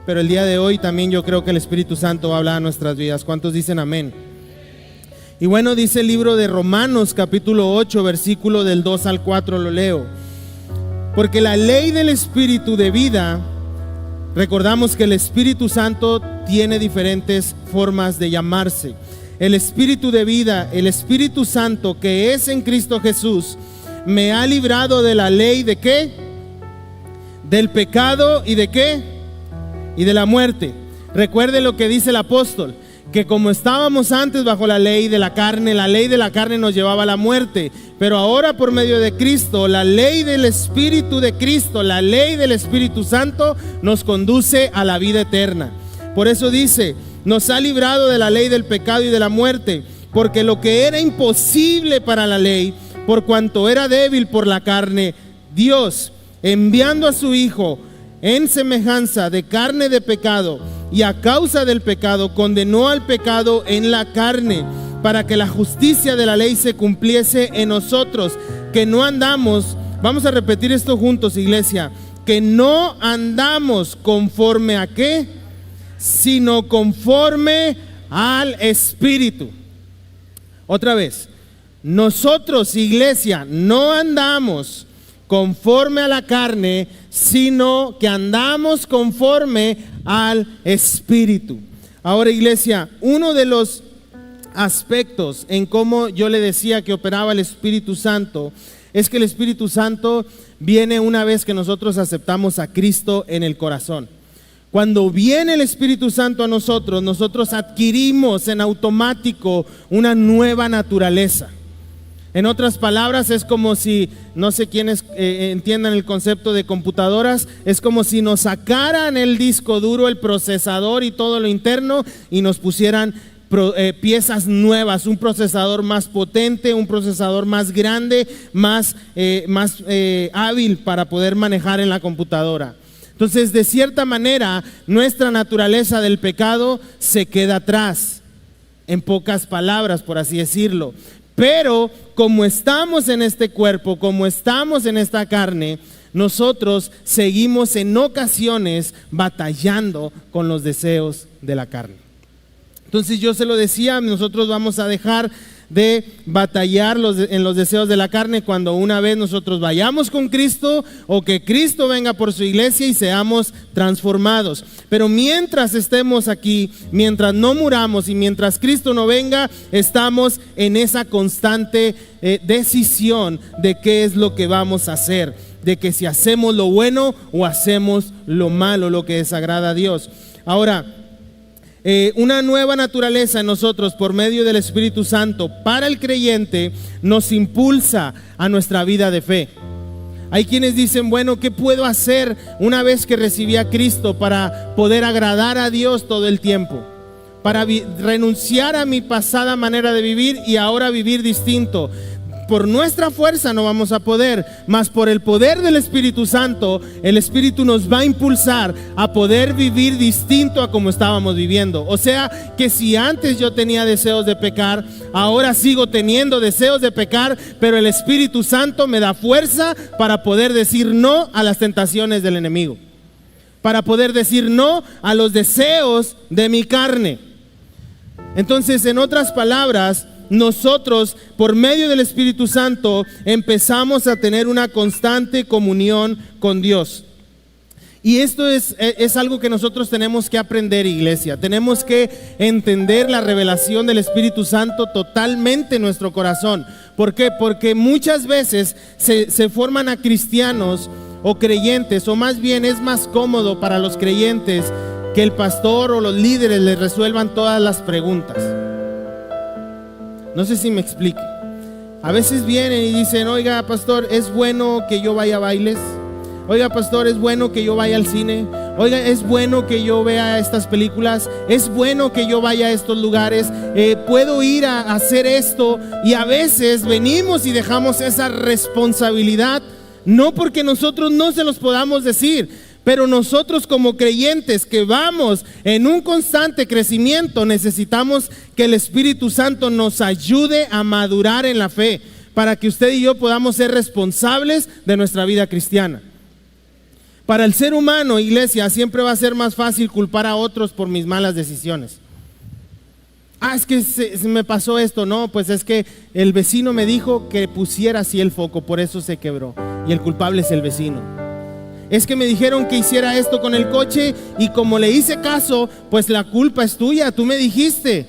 Pero el día de hoy también yo creo que el Espíritu Santo va a hablar a nuestras vidas. ¿Cuántos dicen amén? Y bueno, dice el libro de Romanos capítulo 8, versículo del 2 al 4, lo leo. Porque la ley del Espíritu de vida, recordamos que el Espíritu Santo tiene diferentes formas de llamarse. El Espíritu de vida, el Espíritu Santo que es en Cristo Jesús, me ha librado de la ley ¿de qué? Del pecado y ¿de qué? Y de la muerte. Recuerde lo que dice el apóstol, que como estábamos antes bajo la ley de la carne nos llevaba a la muerte, pero ahora por medio de Cristo, la ley del Espíritu de Cristo, la ley del Espíritu Santo nos conduce a la vida eterna. Por eso dice, nos ha librado de la ley del pecado y de la muerte, porque lo que era imposible para la ley, por cuanto era débil por la carne, Dios, enviando a su Hijo en semejanza de carne de pecado, y a causa del pecado condenó al pecado en la carne, para que la justicia de la ley se cumpliese en nosotros, que no andamos, vamos a repetir esto juntos, iglesia, que no andamos conforme a ¿qué? Sino conforme al Espíritu. Otra vez, nosotros, iglesia, no andamos conforme a la carne, sino que andamos conforme al Espíritu. Ahora, iglesia, uno de los aspectos en cómo yo le decía que operaba el Espíritu Santo es que el Espíritu Santo viene una vez que nosotros aceptamos a Cristo en el corazón. Cuando viene el Espíritu Santo a nosotros, nosotros adquirimos en automático una nueva naturaleza. En otras palabras, es como si, no sé quiénes entiendan el concepto de computadoras, es como si nos sacaran el disco duro, el procesador y todo lo interno y nos pusieran piezas nuevas, un procesador más potente, un procesador más grande, más hábil para poder manejar en la computadora. Entonces, de cierta manera, nuestra naturaleza del pecado se queda atrás, en pocas palabras, por así decirlo. Pero como estamos en este cuerpo, como estamos en esta carne, nosotros seguimos en ocasiones batallando con los deseos de la carne. Entonces yo se lo decía, nosotros vamos a dejar de batallar en los deseos de la carne cuando una vez nosotros vayamos con Cristo o que Cristo venga por su iglesia y seamos transformados. Pero mientras estemos aquí, mientras no muramos y mientras Cristo no venga, estamos en esa constante decisión de qué es lo que vamos a hacer, de que si hacemos lo bueno o hacemos lo malo, lo que desagrada a Dios. Ahora, una nueva naturaleza en nosotros por medio del Espíritu Santo para el creyente nos impulsa a nuestra vida de fe. Hay quienes dicen, bueno, ¿qué puedo hacer una vez que recibí a Cristo para poder agradar a Dios todo el tiempo? Para renunciar a mi pasada manera de vivir y ahora vivir distinto. Por nuestra fuerza no vamos a poder, mas por el poder del Espíritu Santo, el Espíritu nos va a impulsar a poder vivir distinto a como estábamos viviendo. O sea, que si antes yo tenía deseos de pecar, ahora sigo teniendo deseos de pecar, pero el Espíritu Santo me da fuerza para poder decir no a las tentaciones del enemigo, para poder decir no a los deseos de mi carne. Entonces, en otras palabras, nosotros por medio del Espíritu Santo empezamos a tener una constante comunión con Dios. Y esto es algo que nosotros tenemos que aprender, iglesia. Tenemos que entender la revelación del Espíritu Santo totalmente en nuestro corazón. ¿Por qué? Porque muchas veces se forman a cristianos o creyentes, o más bien es más cómodo para los creyentes que el pastor o los líderes les resuelvan todas las preguntas. No sé si me explique. A veces vienen y dicen, oiga, pastor, ¿es bueno que yo vaya a bailes? Oiga, pastor, ¿es bueno que yo vaya al cine? Oiga, ¿es bueno que yo vea estas películas? ¿Es bueno que yo vaya a estos lugares? ¿Puedo ir a hacer esto? Y a veces venimos y dejamos esa responsabilidad, no porque nosotros no se los podamos decir, pero nosotros como creyentes que vamos en un constante crecimiento, necesitamos que el Espíritu Santo nos ayude a madurar en la fe, para que usted y yo podamos ser responsables de nuestra vida cristiana. Para el ser humano, iglesia, siempre va a ser más fácil culpar a otros por mis malas decisiones. Es que se me pasó esto. No, pues es que el vecino me dijo que pusiera así el foco, por eso se quebró. Y el culpable es el vecino. Es que me dijeron que hiciera esto con el coche y como le hice caso, pues la culpa es tuya, tú me dijiste.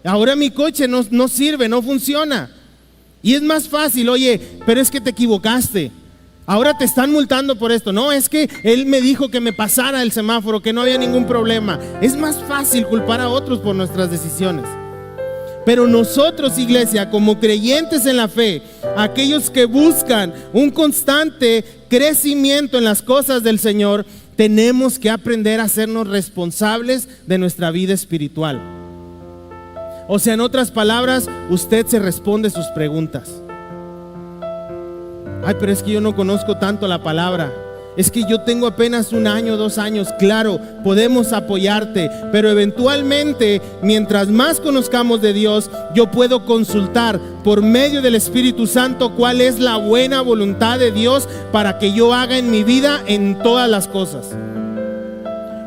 Ahora mi coche no sirve, no funciona. Y es más fácil, oye, pero es que te equivocaste. Ahora te están multando por esto. No, es que él me dijo que me pasara el semáforo, que no había ningún problema. Es más fácil culpar a otros por nuestras decisiones. Pero nosotros, iglesia, como creyentes en la fe, aquellos que buscan un constante crecimiento en las cosas del Señor, tenemos que aprender a hacernos responsables de nuestra vida espiritual. O sea, en otras palabras, usted se responde sus preguntas. Pero es que yo no conozco tanto la palabra. Es que yo tengo apenas 1 año, 2 años. Claro, podemos apoyarte, pero eventualmente, mientras más conozcamos de Dios, yo puedo consultar por medio del Espíritu Santo cuál es la buena voluntad de Dios para que yo haga en mi vida en todas las cosas.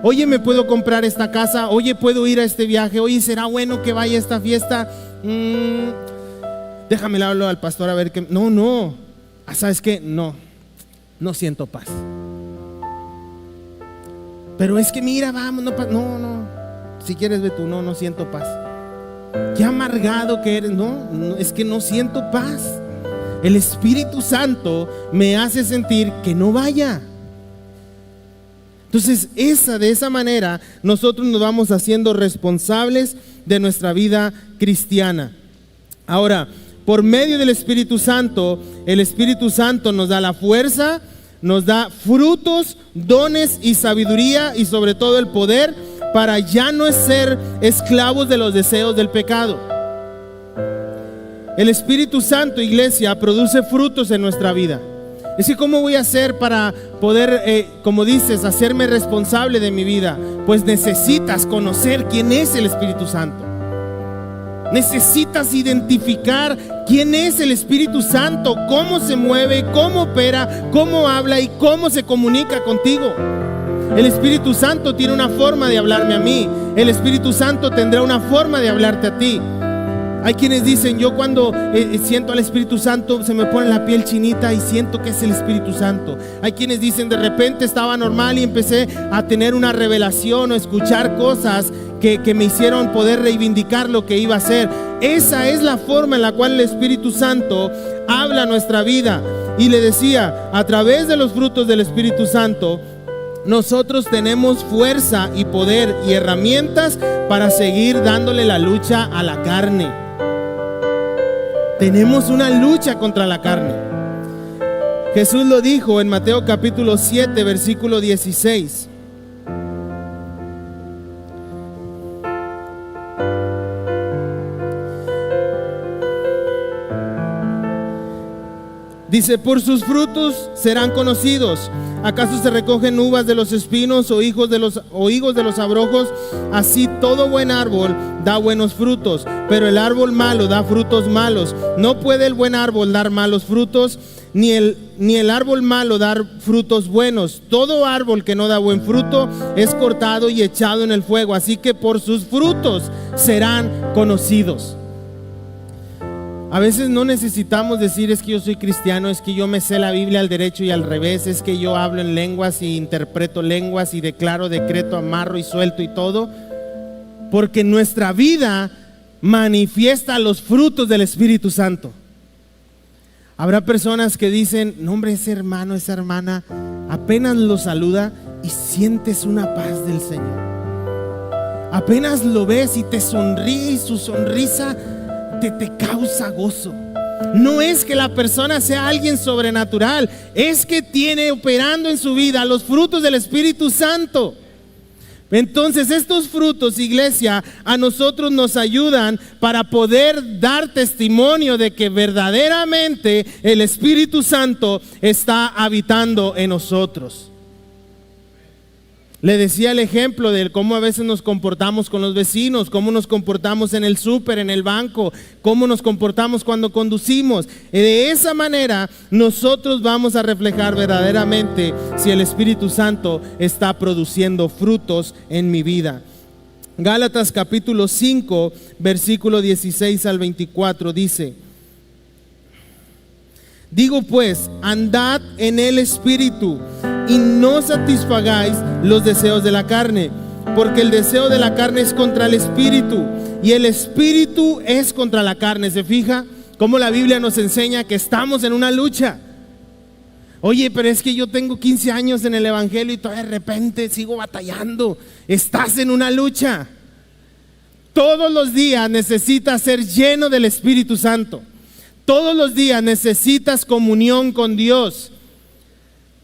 Oye, ¿me puedo comprar esta casa? Oye, ¿puedo ir a este viaje? Oye, ¿será bueno que vaya a esta fiesta? Déjame le hablo al pastor a ver qué. No. ¿Sabes qué? No siento paz. Pero es que mira, vamos, no. Si quieres ve tú, no siento paz. Qué amargado que eres. No, es que no siento paz. El Espíritu Santo me hace sentir que no vaya. Entonces, de esa manera, nosotros nos vamos haciendo responsables de nuestra vida cristiana. Ahora, por medio del Espíritu Santo, el Espíritu Santo nos da la fuerza, nos da frutos, dones y sabiduría y sobre todo el poder para ya no ser esclavos de los deseos del pecado. El Espíritu Santo, iglesia, produce frutos en nuestra vida. Es que ¿cómo voy a hacer para poder, como dices, hacerme responsable de mi vida? Pues necesitas conocer quién es el Espíritu Santo. Necesitas identificar quién es el Espíritu Santo, cómo se mueve, cómo opera, cómo habla y cómo se comunica contigo. El Espíritu Santo tiene una forma de hablarme a mí. El Espíritu Santo tendrá una forma de hablarte a ti. Hay quienes dicen, yo cuando siento al Espíritu Santo se me pone la piel chinita y siento que es el Espíritu Santo. Hay quienes dicen, de repente estaba normal y empecé a tener una revelación o escuchar cosas que me hicieron poder reivindicar lo que iba a hacer. Esa es la forma en la cual el Espíritu Santo habla a nuestra vida. Y le decía, a través de los frutos del Espíritu Santo, nosotros tenemos fuerza y poder y herramientas para seguir dándole la lucha a la carne. Tenemos una lucha contra la carne. Jesús lo dijo en Mateo capítulo 7, versículo 16. Dice, por sus frutos serán conocidos. ¿Acaso se recogen uvas de los espinos o higos de los abrojos? Así todo buen árbol da buenos frutos, pero el árbol malo da frutos malos. No puede el buen árbol dar malos frutos, ni el árbol malo dar frutos buenos. Todo árbol que no da buen fruto es cortado y echado en el fuego. Así que por sus frutos serán conocidos. A veces no necesitamos decir, es que yo soy cristiano, es que yo me sé la Biblia al derecho y al revés, es que yo hablo en lenguas y interpreto lenguas y declaro, decreto, amarro y suelto y todo, porque nuestra vida manifiesta los frutos del Espíritu Santo. Habrá personas que dicen, no hombre, ese hermano, esa hermana, apenas lo saluda y sientes una paz del Señor. Apenas lo ves y te sonríe y su sonrisa te causa gozo. No es que la persona sea alguien sobrenatural, es que tiene operando en su vida los frutos del Espíritu Santo. Entonces estos frutos, iglesia, a nosotros nos ayudan para poder dar testimonio de que verdaderamente el Espíritu Santo está habitando en nosotros. Le decía el ejemplo de cómo a veces nos comportamos con los vecinos, cómo nos comportamos en el súper, en el banco, cómo nos comportamos cuando conducimos. De esa manera nosotros vamos a reflejar verdaderamente si el Espíritu Santo está produciendo frutos en mi vida. Gálatas capítulo 5, versículo 16 al 24 dice: digo pues, andad en el Espíritu y no satisfagáis los deseos de la carne, porque el deseo de la carne es contra el Espíritu y el Espíritu es contra la carne. ¿Se fija cómo la Biblia nos enseña que estamos en una lucha? Oye, pero es que yo tengo 15 años en el Evangelio y todavía de repente sigo batallando. Estás en una lucha. Todos los días necesitas ser lleno del Espíritu Santo. Todos los días necesitas comunión con Dios.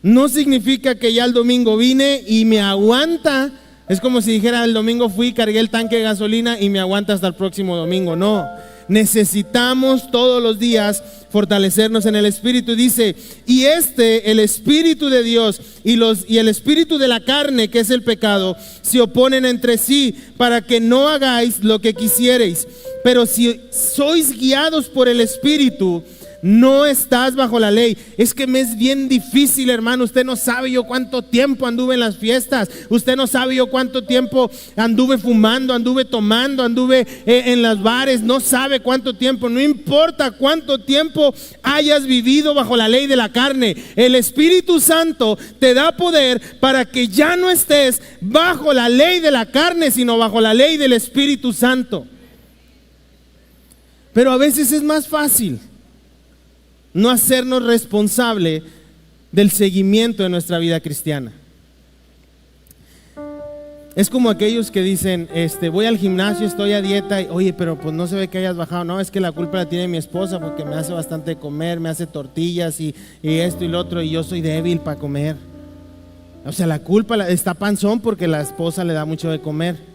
No significa que ya el domingo vine y me aguanta. Es como si dijera: el domingo fui, cargué el tanque de gasolina y me aguanta hasta el próximo domingo. No, necesitamos todos los días fortalecernos en el Espíritu. Dice: y el Espíritu de Dios y el espíritu de la carne, que es el pecado, se oponen entre sí para que no hagáis lo que quisierais. Pero si sois guiados por el Espíritu, no estás bajo la ley. Es que me es bien difícil, hermano. Usted no sabe yo cuánto tiempo anduve en las fiestas. Usted no sabe yo cuánto tiempo anduve fumando, anduve tomando, anduve en los bares. No sabe cuánto tiempo. No importa cuánto tiempo hayas vivido bajo la ley de la carne. El Espíritu Santo te da poder para que ya no estés bajo la ley de la carne, sino bajo la ley del Espíritu Santo. Pero a veces es más fácil no hacernos responsable del seguimiento de nuestra vida cristiana. Es como aquellos que dicen: voy al gimnasio, estoy a dieta, y, oye, pero pues no se ve que hayas bajado. No, es que la culpa la tiene mi esposa porque me hace bastante de comer, me hace tortillas y esto y lo otro, y yo soy débil para comer. O sea, la culpa está panzón porque la esposa le da mucho de comer.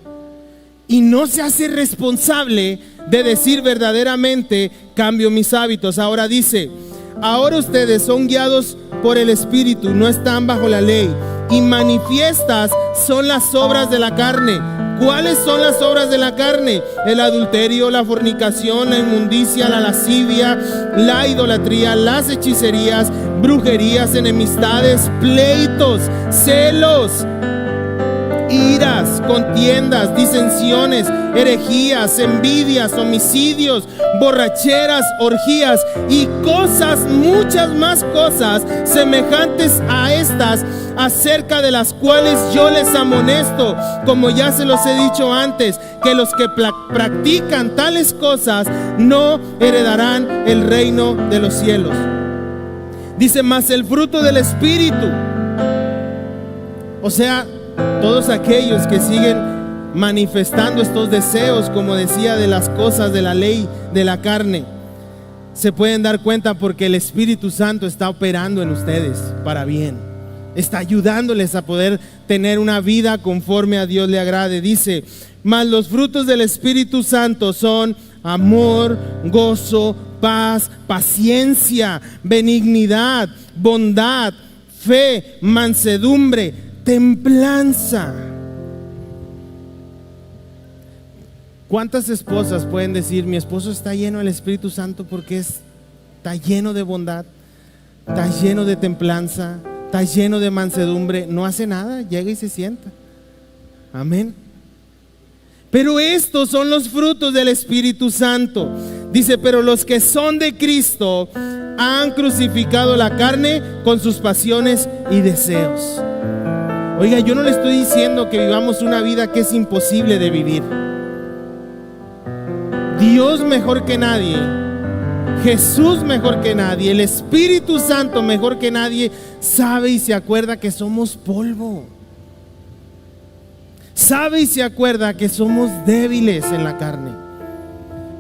Y no se hace responsable de decir verdaderamente: cambio mis hábitos. Ahora dice: ahora ustedes son guiados por el Espíritu, no están bajo la ley. Y manifiestas son las obras de la carne. ¿Cuáles son las obras de la carne? El adulterio, la fornicación, la inmundicia, la lascivia, la idolatría, las hechicerías, brujerías, enemistades, pleitos, celos, iras, contiendas, disensiones, herejías, envidias, homicidios, borracheras, orgías y cosas, muchas más cosas semejantes a estas, acerca de las cuales yo les amonesto, como ya se los he dicho antes, que los que practican tales cosas no heredarán el reino de los cielos. Dice: mas el fruto del Espíritu, o sea, todos aquellos que siguen manifestando estos deseos, como decía, de las cosas de la ley de la carne, se pueden dar cuenta porque el Espíritu Santo está operando en ustedes para bien. Está ayudándoles a poder tener una vida conforme a Dios le agrade. Dice: mas los frutos del Espíritu Santo son amor, gozo, paz, paciencia, benignidad, bondad, fe, mansedumbre, templanza. ¿Cuántas esposas pueden decir: mi esposo está lleno del Espíritu Santo porque está lleno de bondad, está lleno de templanza, está lleno de mansedumbre? No hace nada, llega y se sienta. Amén. Pero estos son los frutos del Espíritu Santo. Dice: pero los que son de Cristo han crucificado la carne con sus pasiones y deseos. Oiga, yo no le estoy diciendo que vivamos una vida que es imposible de vivir. Dios mejor que nadie, Jesús mejor que nadie, el Espíritu Santo mejor que nadie, sabe y se acuerda que somos polvo. Sabe y se acuerda que somos débiles en la carne.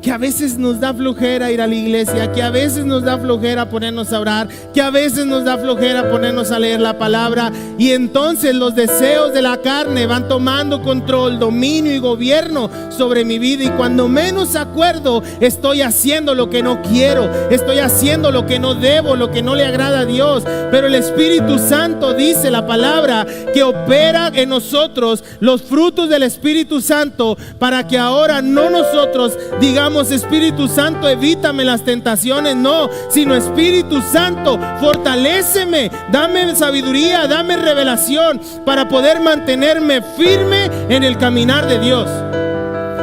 que a veces nos da flojera ir a la iglesia, que a veces nos da flojera ponernos a orar, que a veces nos da flojera ponernos a leer la palabra, y entonces los deseos de la carne van tomando control, dominio y gobierno sobre mi vida, y cuando menos acuerdo estoy haciendo lo que no quiero, estoy haciendo lo que no debo, lo que no le agrada a Dios. Pero el Espíritu Santo, dice la palabra, que opera en nosotros los frutos del Espíritu Santo, para que ahora no nosotros digamos: Espíritu Santo, evítame las tentaciones. No, sino Espíritu Santo, fortaléceme, dame sabiduría, dame revelación para poder mantenerme firme en el caminar de Dios,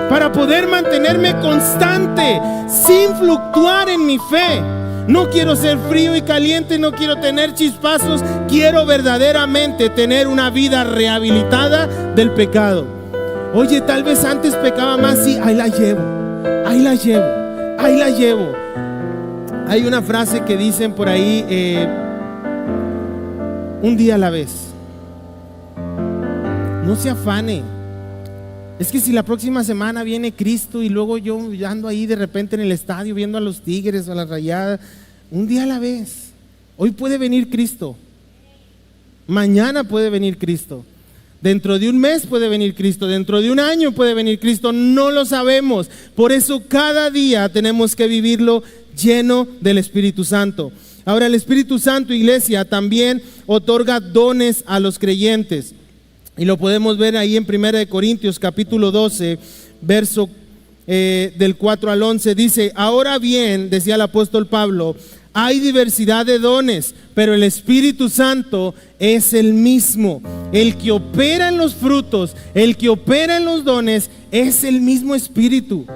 para poder mantenerme constante sin fluctuar en mi fe. No quiero ser frío y caliente, no quiero tener chispazos, quiero verdaderamente tener una vida rehabilitada del pecado. Oye, tal vez antes pecaba más, y ahí la llevo. Ahí la llevo. Hay una frase que dicen por ahí, un día a la vez. No se afane. Es que si la próxima semana viene Cristo y luego yo ando ahí de repente en el estadio viendo a los Tigres o a las Rayadas, un día a la vez. Hoy puede venir Cristo, mañana puede venir Cristo, dentro de un mes puede venir Cristo, dentro de un año puede venir Cristo, no lo sabemos. Por eso cada día tenemos que vivirlo lleno del Espíritu Santo. Ahora, el Espíritu Santo, iglesia, también otorga dones a los creyentes, y lo podemos ver ahí en 1 Corintios capítulo 12, verso del 4 al 11. Dice: ahora bien, decía el apóstol Pablo, hay diversidad de dones, pero el Espíritu Santo es el mismo. El que opera en los frutos, el que opera en los dones, es el mismo Espíritu.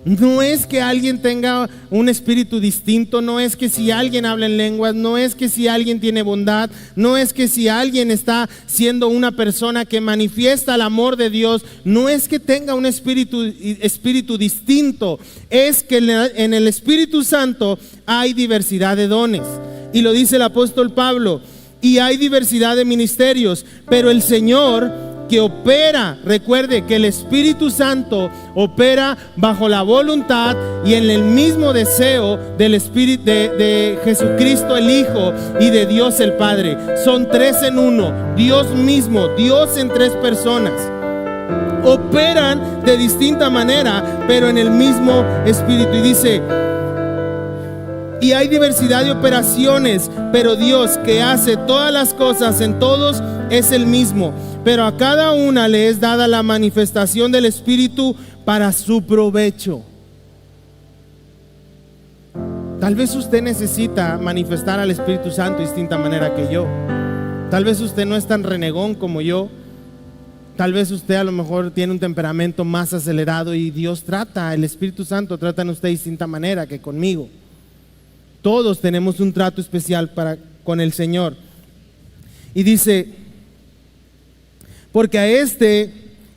No es que alguien tenga un espíritu distinto, no es que si alguien habla en lenguas, no es que si alguien tiene bondad, no es que si alguien está siendo una persona que manifiesta el amor de Dios, no es que tenga un espíritu distinto, es que en el Espíritu Santo hay diversidad de dones. Y lo dice el apóstol Pablo: y hay diversidad de ministerios, pero el Señor que opera, recuerde que el Espíritu Santo opera bajo la voluntad y en el mismo deseo del Espíritu de Jesucristo el Hijo y de Dios el Padre. Son tres en uno, Dios mismo, Dios en tres personas. Operan de distinta manera, pero en el mismo Espíritu. Y dice: y hay diversidad de operaciones, pero Dios, que hace todas las cosas en todos, es el mismo. Pero a cada una le es dada la manifestación del Espíritu para su provecho. Tal vez usted necesita manifestar al Espíritu Santo de distinta manera que yo. Tal vez usted no es tan renegón como yo. Tal vez usted a lo mejor tiene un temperamento más acelerado y Dios trata, el Espíritu Santo trata en usted de distinta manera que conmigo. Todos tenemos un trato especial con el Señor. Y dice: porque a este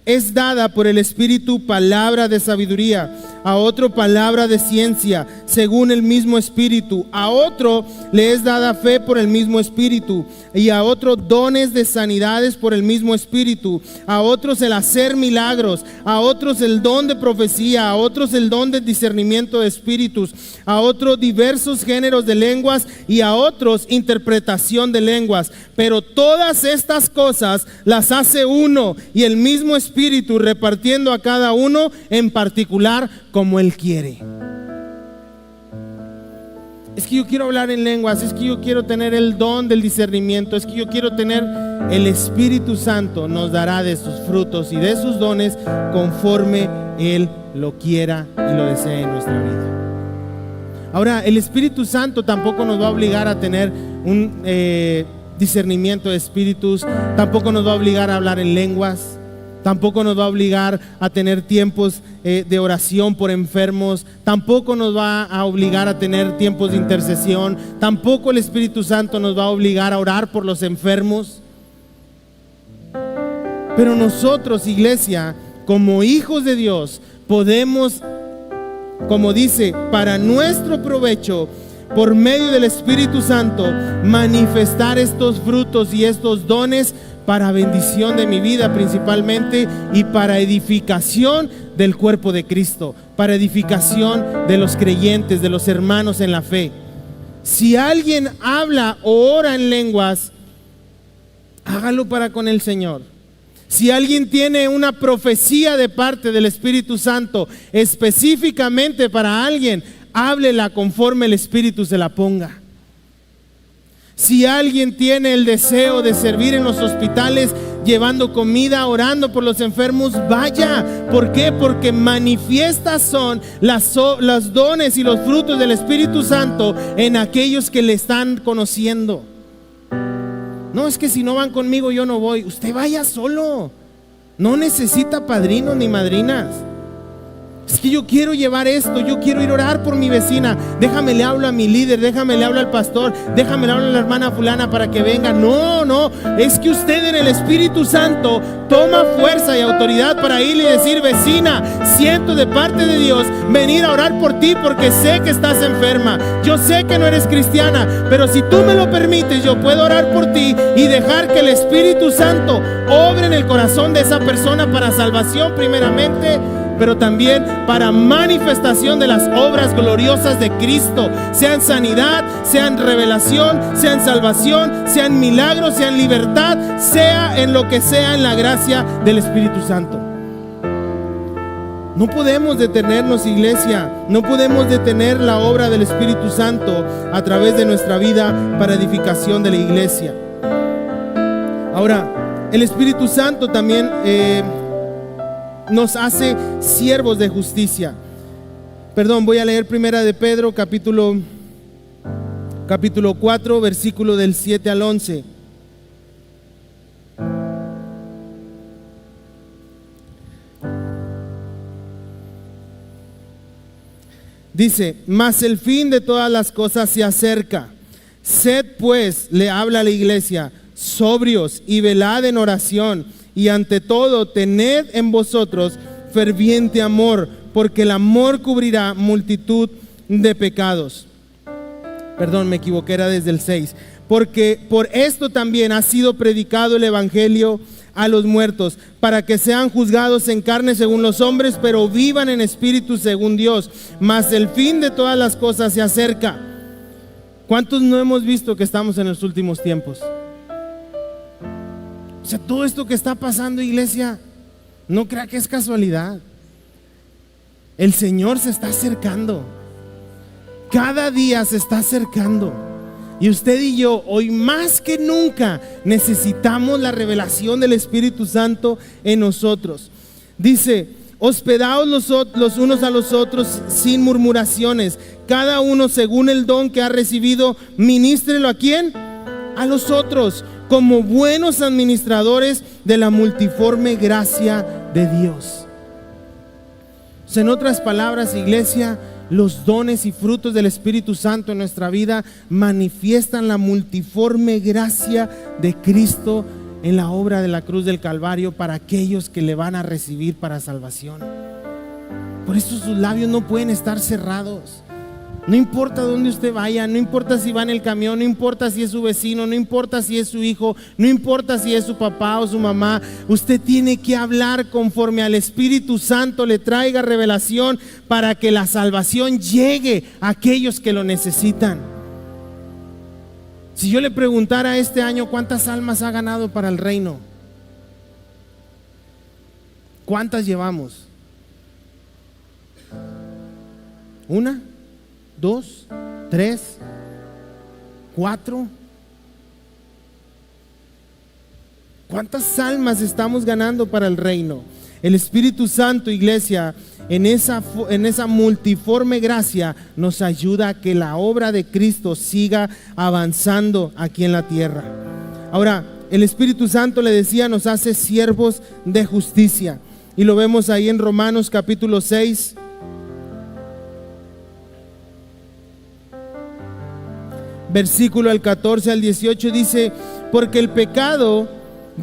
es dada por el Espíritu palabra de sabiduría, a otro palabra de ciencia, según el mismo Espíritu, a otro le es dada fe por el mismo Espíritu, y a otro dones de sanidades por el mismo Espíritu, a otros el hacer milagros, a otros el don de profecía, a otros el don de discernimiento de espíritus, a otros diversos géneros de lenguas, y a otros interpretación de lenguas. Pero todas estas cosas las hace uno y el mismo Espíritu, repartiendo a cada uno en particular como Él quiere. Es que yo quiero hablar en lenguas, es que yo quiero tener el don del discernimiento, es que yo quiero tener. El Espíritu Santo nos dará de sus frutos y de sus dones conforme Él lo quiera y lo desee en nuestra vida. Ahora, el Espíritu Santo tampoco nos va a obligar a tener un discernimiento de espíritus, tampoco nos va a obligar a hablar en lenguas, tampoco nos va a obligar a tener tiempos de oración por enfermos, tampoco nos va a obligar a tener tiempos de intercesión, tampoco el Espíritu Santo nos va a obligar a orar por los enfermos. Pero nosotros, iglesia, como hijos de Dios, podemos, como dice, para nuestro provecho, por medio del Espíritu Santo, manifestar estos frutos y estos dones para bendición de mi vida principalmente y para edificación del cuerpo de Cristo, para edificación de los creyentes, de los hermanos en la fe. Si alguien habla o ora en lenguas, hágalo para con el Señor. Si alguien tiene una profecía de parte del Espíritu Santo específicamente para alguien, háblela conforme el Espíritu se la ponga. Si alguien tiene el deseo de servir en los hospitales, llevando comida, orando por los enfermos, vaya. ¿Por qué? Porque manifiestas son los dones y los frutos del Espíritu Santo en aquellos que le están conociendo. No, es que si no van conmigo yo no voy. Usted vaya solo. No necesita padrinos ni madrinas. Es que yo quiero llevar esto, yo quiero ir a orar por mi vecina. Déjame le hablo a mi líder, déjame le hablo al pastor, déjame le hablo a la hermana fulana para que venga. No, es que usted en el Espíritu Santo toma fuerza y autoridad para ir y decir: vecina, siento de parte de Dios venir a orar por ti porque sé que estás enferma. Yo sé que no eres cristiana, pero si tú me lo permites, yo puedo orar por ti y dejar que el Espíritu Santo obre en el corazón de esa persona para salvación primeramente, pero también para manifestación de las obras gloriosas de Cristo, sean sanidad, sean revelación, sean salvación, sean milagros, sean libertad, sea en lo que sea, en la gracia del Espíritu Santo. No podemos detenernos, iglesia, no podemos detener la obra del Espíritu Santo a través de nuestra vida para edificación de la iglesia. Ahora, el Espíritu Santo también nos hace siervos de justicia. Voy a leer primera de Pedro capítulo 4, versículo del 7 al 11. Dice: mas el fin de todas las cosas se acerca. Sed pues, le habla a la iglesia, sobrios y velad en oración. Y ante todo, tened en vosotros ferviente amor, porque el amor cubrirá multitud de pecados. Me equivoqué, era desde el 6. Porque por esto también ha sido predicado el evangelio a los muertos, para que sean juzgados en carne según los hombres, pero vivan en espíritu según Dios. Mas el fin de todas las cosas se acerca. ¿Cuántos no hemos visto que estamos en los últimos tiempos? O sea, todo esto que está pasando, iglesia, no crea que es casualidad. El Señor se está acercando. Cada día se está acercando. Y usted y yo, hoy más que nunca, necesitamos la revelación del Espíritu Santo en nosotros. Dice: hospedaos los unos a los otros sin murmuraciones, cada uno según el don que ha recibido, ministrelo ¿a quién? A los otros, como buenos administradores de la multiforme gracia de Dios. O sea, en otras palabras, iglesia, los dones y frutos del Espíritu Santo en nuestra vida manifiestan la multiforme gracia de Cristo en la obra de la cruz del Calvario para aquellos que le van a recibir para salvación. Por eso sus labios no pueden estar cerrados. No importa dónde usted vaya, no importa si va en el camión, no importa si es su vecino, no importa si es su hijo, no importa si es su papá o su mamá, usted tiene que hablar conforme al Espíritu Santo le traiga revelación para que la salvación llegue a aquellos que lo necesitan. Si yo le preguntara este año cuántas almas ha ganado para el reino, ¿cuántas llevamos? ¿1? 2, 3, 4. ¿Cuántas almas estamos ganando para el reino? El Espíritu Santo, iglesia, en esa multiforme gracia nos ayuda a que la obra de Cristo siga avanzando aquí en la tierra. Ahora, el Espíritu Santo, le decía, nos hace siervos de justicia, y lo vemos ahí en Romanos capítulo 6. Versículo al 14 al 18 dice: porque el pecado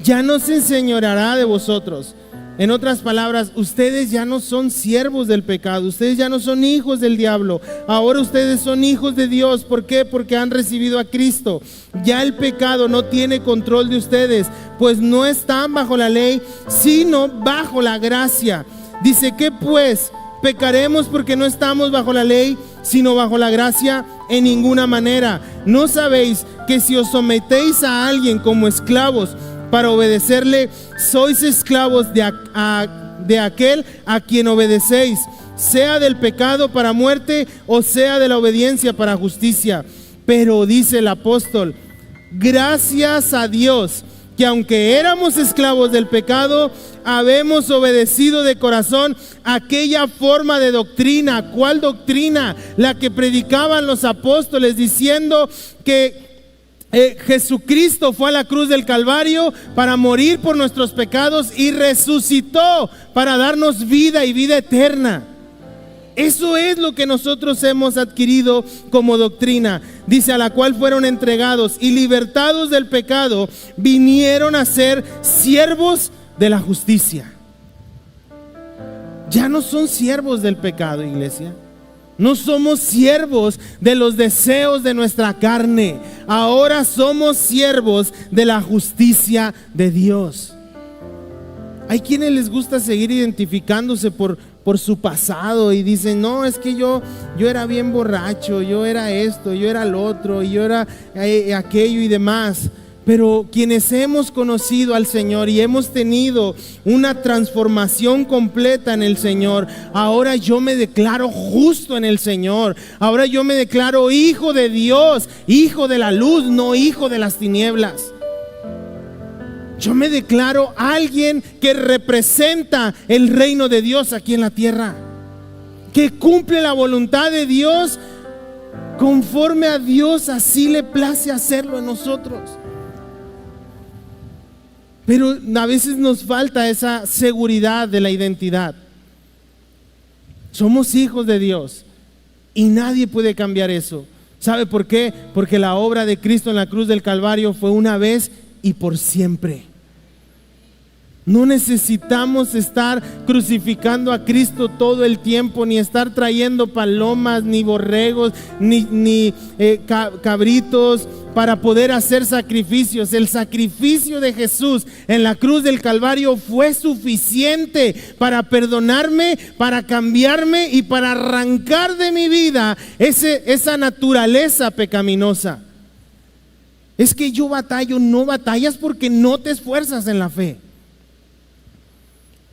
ya no se enseñoreará de vosotros, En otras palabras, ustedes ya no son siervos del pecado, ustedes ya no son hijos del diablo, ahora ustedes son hijos de Dios. ¿Por qué? Porque han recibido a Cristo. Ya el pecado no tiene control de ustedes, pues no están bajo la ley, sino bajo la gracia. Dice, ¿qué pues? ¿Pecaremos porque no estamos bajo la ley, sino bajo la gracia? En ninguna manera. ¿No sabéis que si os sometéis a alguien como esclavos para obedecerle, sois esclavos de aquel a quien obedecéis, sea del pecado para muerte o sea de la obediencia para justicia? Pero dice el apóstol, gracias a Dios que aunque éramos esclavos del pecado, habemos obedecido de corazón aquella forma de doctrina. ¿Cuál doctrina? La que predicaban los apóstoles, diciendo que Jesucristo fue a la cruz del Calvario para morir por nuestros pecados y resucitó para darnos vida y vida eterna. Eso es lo que nosotros hemos adquirido como doctrina. Dice, a la cual fueron entregados y libertados del pecado, vinieron a ser siervos de la justicia. Ya no son siervos del pecado, iglesia. No somos siervos de los deseos de nuestra carne. Ahora somos siervos de la justicia de Dios. Hay quienes les gusta seguir identificándose por su pasado y dicen, no, es que yo era bien borracho, yo era esto, yo era lo otro, yo era aquello y demás. Pero quienes hemos conocido al Señor y hemos tenido una transformación completa en el Señor, ahora yo me declaro justo en el Señor. Ahora yo me declaro hijo de Dios, hijo de la luz, no hijo de las tinieblas. Yo me declaro alguien que representa el reino de Dios aquí en la tierra, que cumple la voluntad de Dios conforme a Dios así le place hacerlo en nosotros. Pero a veces nos falta esa seguridad de la identidad. Somos hijos de Dios y nadie puede cambiar eso. ¿Sabe por qué? Porque la obra de Cristo en la cruz del Calvario fue una vez y por siempre. No necesitamos estar crucificando a Cristo todo el tiempo, ni estar trayendo palomas, ni borregos, ni cabritos para poder hacer sacrificios. El sacrificio de Jesús en la cruz del Calvario fue suficiente para perdonarme, para cambiarme y para arrancar de mi vida esa naturaleza pecaminosa. Es que yo batallo. No batallas porque no te esfuerzas en la fe.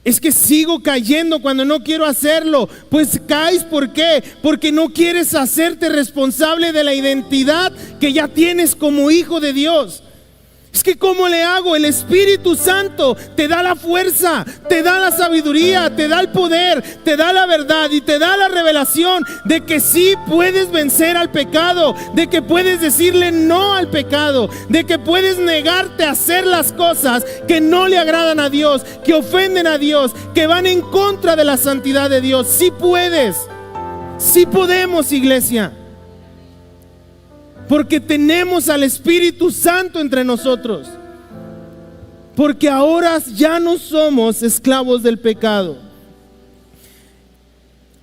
Es que sigo cayendo cuando no quiero hacerlo. Pues caes, ¿por qué? Porque no quieres hacerte responsable de la identidad que ya tienes como hijo de Dios. Es que ¿cómo le hago? El Espíritu Santo te da la fuerza, te da la sabiduría, te da el poder, te da la verdad y te da la revelación de que sí puedes vencer al pecado, de que puedes decirle no al pecado, de que puedes negarte a hacer las cosas que no le agradan a Dios, que ofenden a Dios, que van en contra de la santidad de Dios. Sí puedes, sí podemos, iglesia. Porque tenemos al Espíritu Santo entre nosotros. Porque ahora ya no somos esclavos del pecado.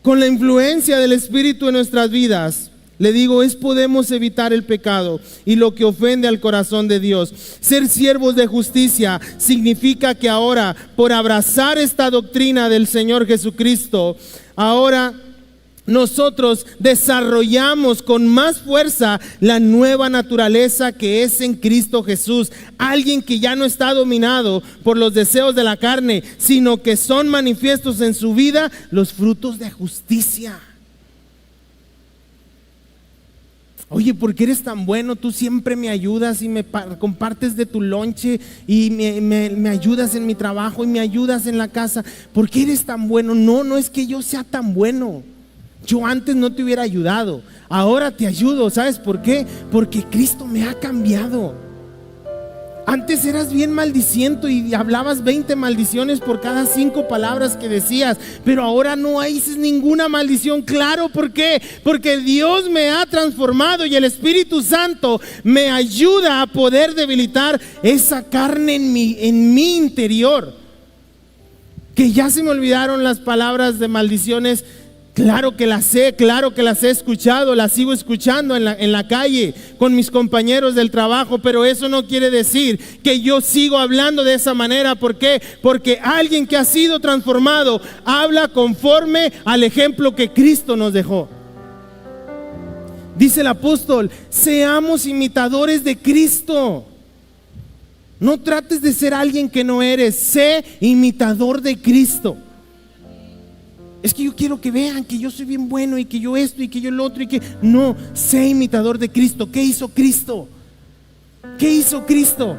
Con la influencia del Espíritu en nuestras vidas, le digo, podemos evitar el pecado y lo que ofende al corazón de Dios. Ser siervos de justicia significa que ahora, por abrazar esta doctrina del Señor Jesucristo, ahora nosotros desarrollamos con más fuerza la nueva naturaleza que es en Cristo Jesús. Alguien que ya no está dominado por los deseos de la carne, sino que son manifiestos en su vida los frutos de justicia. Oye, ¿por qué eres tan bueno? Tú siempre me ayudas y me compartes de tu lonche y me ayudas en mi trabajo y me ayudas en la casa. ¿Por qué eres tan bueno? No es que yo sea tan bueno. Yo antes no te hubiera ayudado, ahora te ayudo. ¿Sabes por qué? Porque Cristo me ha cambiado. Antes eras bien maldiciento y hablabas 20 maldiciones por cada 5 palabras que decías, pero ahora no dices ninguna maldición. Claro, ¿por qué? Porque Dios me ha transformado y el Espíritu Santo me ayuda a poder debilitar esa carne en mi interior. Que ya se me olvidaron las palabras de maldiciones. Claro que las sé, claro que las he escuchado, las sigo escuchando en la calle con mis compañeros del trabajo, pero eso no quiere decir que yo sigo hablando de esa manera. ¿Por qué? Porque alguien que ha sido transformado habla conforme al ejemplo que Cristo nos dejó. Dice el apóstol, seamos imitadores de Cristo. No trates de ser alguien que no eres, sé imitador de Cristo. Es que yo quiero que vean que yo soy bien bueno y que yo esto y que yo lo otro y que... No, sé imitador de Cristo. ¿Qué hizo Cristo? ¿Qué hizo Cristo?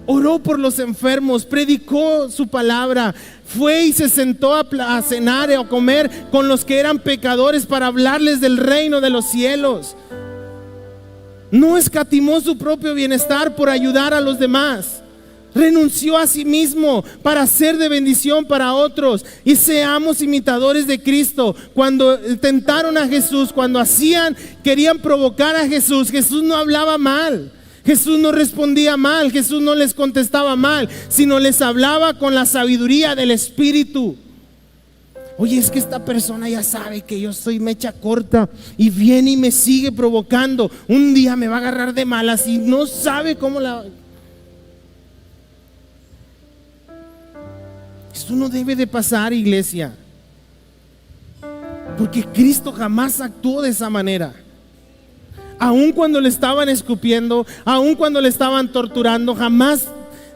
Oró por los enfermos, predicó su palabra, fue y se sentó a cenar o a comer con los que eran pecadores para hablarles del reino de los cielos. No escatimó su propio bienestar por ayudar a los demás. Renunció a sí mismo para ser de bendición para otros. Y seamos imitadores de Cristo. Cuando tentaron a Jesús, cuando querían provocar a Jesús, Jesús no hablaba mal, Jesús no respondía mal, Jesús no les contestaba mal, sino les hablaba con la sabiduría del Espíritu. Oye, es que esta persona ya sabe que yo soy mecha corta y viene y me sigue provocando. Un día me va a agarrar de malas y no sabe cómo la... Esto no debe de pasar, iglesia, porque Cristo jamás actuó de esa manera. Aun cuando le estaban escupiendo, aun cuando le estaban torturando, jamás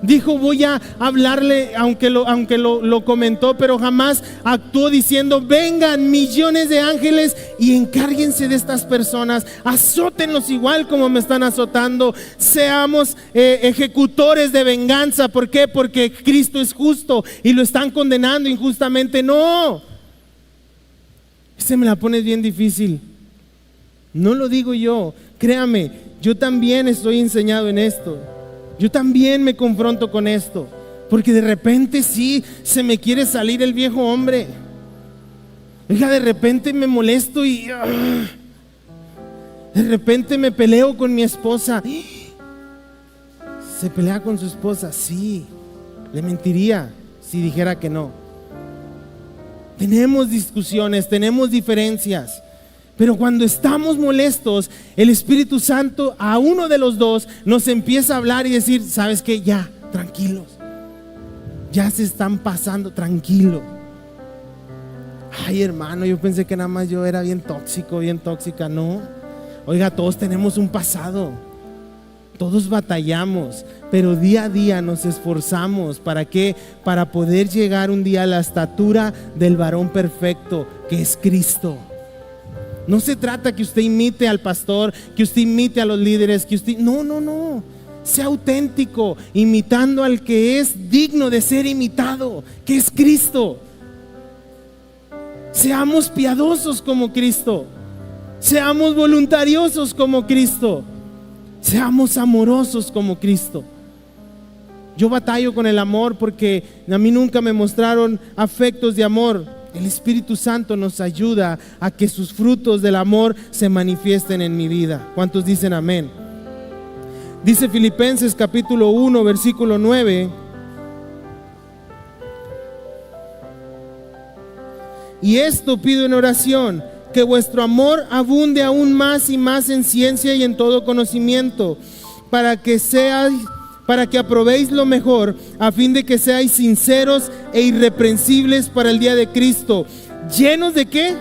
dijo voy a hablarle, aunque lo comentó, pero jamás actuó diciendo vengan millones de ángeles y encárguense de estas personas, azótenlos igual como me están azotando, seamos ejecutores de venganza. ¿Por qué? Porque Cristo es justo y lo están condenando injustamente. No, se me la pones bien difícil. No lo digo yo, créame, yo también estoy enseñado en esto. Yo también me confronto con esto, porque de repente sí se me quiere salir el viejo hombre. Oiga, de repente me molesto y de repente me peleo con mi esposa. ¿Se pelea con su esposa? Sí, le mentiría si dijera que no. Tenemos discusiones, tenemos diferencias. Pero cuando estamos molestos, el Espíritu Santo a uno de los dos nos empieza a hablar y decir, ¿sabes qué? Ya, tranquilos. Ya se están pasando, tranquilo. Ay, hermano, yo pensé que nada más yo era bien tóxico, bien tóxica. No. Oiga, todos tenemos un pasado. Todos batallamos, pero día a día nos esforzamos. ¿Para qué? Para poder llegar un día a la estatura del varón perfecto, que es Cristo. No se trata que usted imite al pastor, que usted imite a los líderes, que usted... No. Sea auténtico, imitando al que es digno de ser imitado, que es Cristo. Seamos piadosos como Cristo. Seamos voluntariosos como Cristo. Seamos amorosos como Cristo. Yo batallo con el amor porque a mí nunca me mostraron afectos de amor. El Espíritu Santo nos ayuda a que sus frutos del amor se manifiesten en mi vida. ¿Cuántos dicen amén? Dice Filipenses capítulo 1 versículo 9: y esto pido en oración, que vuestro amor abunde aún más y más en ciencia y en todo conocimiento, para que aprobéis lo mejor, a fin de que seáis sinceros e irreprensibles para el día de Cristo. ¿Llenos de qué?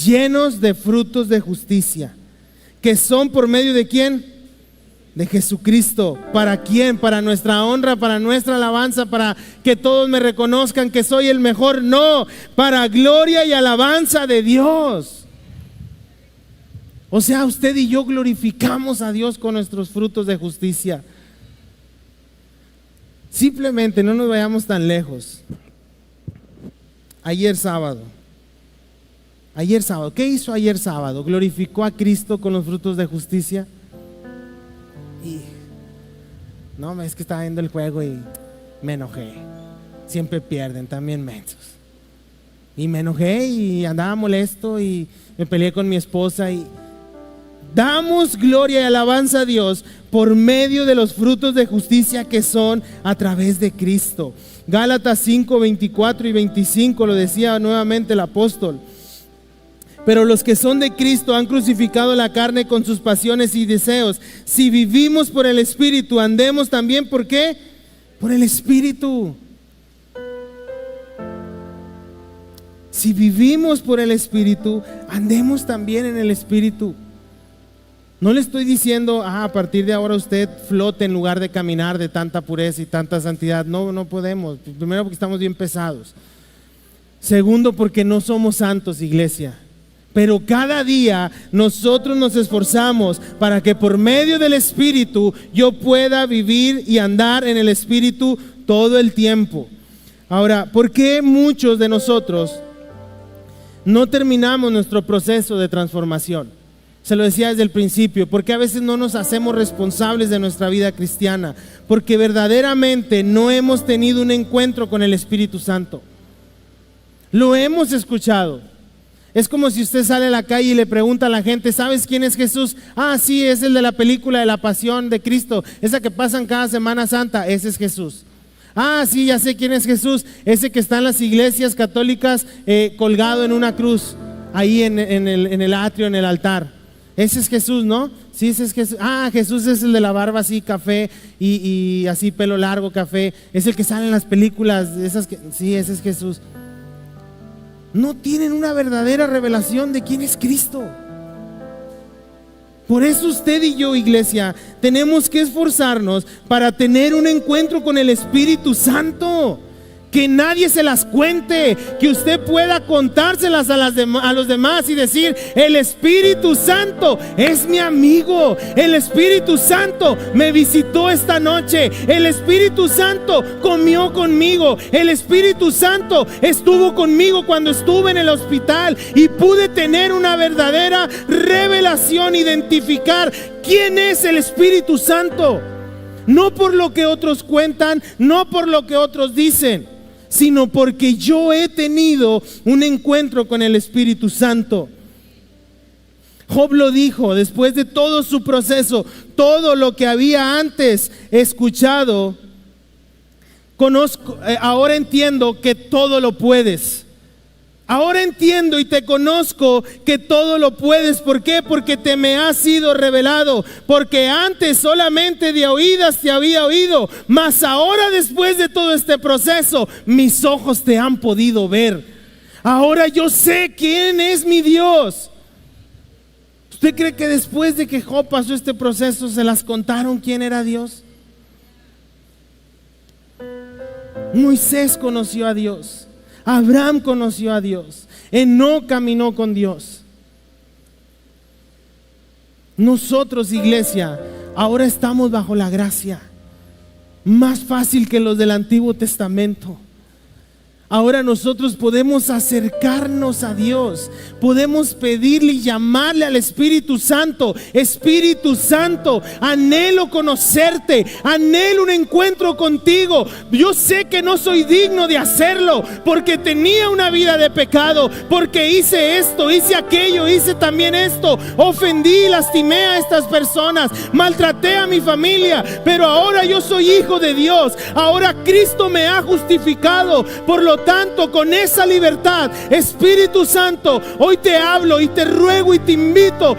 Llenos de frutos de justicia, que son por medio de ¿quién? De Jesucristo. ¿Para quién? Para nuestra honra, para nuestra alabanza, para que todos me reconozcan que soy el mejor. No, para gloria y alabanza de Dios. O sea, usted y yo glorificamos a Dios con nuestros frutos de justicia. Simplemente no nos vayamos tan lejos. Ayer sábado, ¿qué hizo ayer sábado? ¿Glorificó a Cristo con los frutos de justicia? Y no, es que estaba viendo el juego y me enojé. Siempre pierden, también mensos. Y me enojé y andaba molesto y me peleé con mi esposa y Damos gloria y alabanza a Dios por medio de los frutos de justicia que son a través de Cristo. Gálatas 5, 24 y 25 lo decía nuevamente el apóstol. Pero los que son de Cristo han crucificado la carne con sus pasiones y deseos. Si vivimos por el Espíritu, andemos también, ¿por qué? Por el Espíritu. Si vivimos por el Espíritu, andemos también en el Espíritu. No le estoy diciendo, a partir de ahora usted flote en lugar de caminar de tanta pureza y tanta santidad. No, no podemos. Primero, porque estamos bien pesados. Segundo, porque no somos santos, iglesia. Pero cada día nosotros nos esforzamos para que por medio del Espíritu yo pueda vivir y andar en el Espíritu todo el tiempo. Ahora, ¿por qué muchos de nosotros no terminamos nuestro proceso de transformación? Se lo decía desde el principio, porque a veces no nos hacemos responsables de nuestra vida cristiana, porque verdaderamente no hemos tenido un encuentro con el Espíritu Santo. Lo hemos escuchado. Es como si usted sale a la calle y le pregunta a la gente, ¿sabes quién es Jesús? Ah, sí, es el de la película de la Pasión de Cristo, esa que pasan cada Semana Santa, ese es Jesús. Ah, sí, ya sé quién es Jesús, ese que está en las iglesias católicas colgado en una cruz, ahí en el atrio, en el altar. Ese es Jesús, ¿no? Sí, ese es Jesús. Ah, Jesús es el de la barba así, café, y así pelo largo, café. Es el que sale en las películas, sí, ese es Jesús. No tienen una verdadera revelación de quién es Cristo. Por eso usted y yo, iglesia, tenemos que esforzarnos para tener un encuentro con el Espíritu Santo. Que nadie se las cuente, que usted pueda contárselas a los demás y decir, el Espíritu Santo es mi amigo, el Espíritu Santo me visitó esta noche, el Espíritu Santo comió conmigo, el Espíritu Santo estuvo conmigo cuando estuve en el hospital y pude tener una verdadera revelación, identificar quién es el Espíritu Santo. No por lo que otros cuentan, no por lo que otros dicen, sino porque yo he tenido un encuentro con el Espíritu Santo. Job lo dijo, después de todo su proceso, todo lo que había antes escuchado, ahora entiendo que todo lo puedes. Ahora entiendo y te conozco que todo lo puedes. ¿Por qué? Porque te me ha sido revelado. Porque antes solamente de oídas te había oído, mas ahora, después de todo este proceso, mis ojos te han podido ver. Ahora yo sé quién es mi Dios. ¿Usted cree que después de que Job pasó este proceso se las contaron quién era Dios? Moisés conoció a Dios. Abraham conoció a Dios. Enoc caminó con Dios. Nosotros, iglesia, ahora estamos bajo la gracia. Más fácil que los del Antiguo Testamento. Ahora nosotros podemos acercarnos a Dios, podemos pedirle y llamarle al Espíritu Santo. Espíritu Santo, anhelo conocerte, anhelo un encuentro contigo. Yo sé que no soy digno de hacerlo, porque tenía una vida de pecado, porque hice esto, hice aquello, hice también esto, ofendí y lastimé a estas personas, maltraté a mi familia, pero ahora yo soy hijo de Dios. Ahora Cristo me ha justificado. Por lo tanto, con esa libertad, Espíritu Santo, hoy te hablo y te ruego y te invito.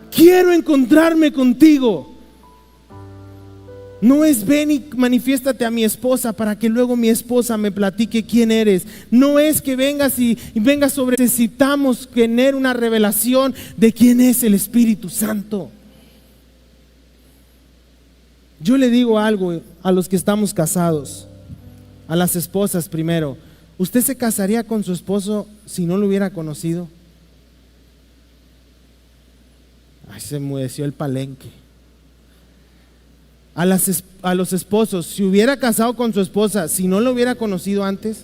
Quiero encontrarme contigo. No es ven y manifiéstate a mi esposa para que luego mi esposa me platique quién eres. No es que vengas y vengas sobre. Necesitamos tener una revelación de quién es el Espíritu Santo. Yo le digo algo a los que estamos casados, a las esposas primero. ¿Usted se casaría con su esposo si no lo hubiera conocido? Ay, se enmudeció el palenque. A los esposos, si hubiera casado con su esposa si no lo hubiera conocido antes.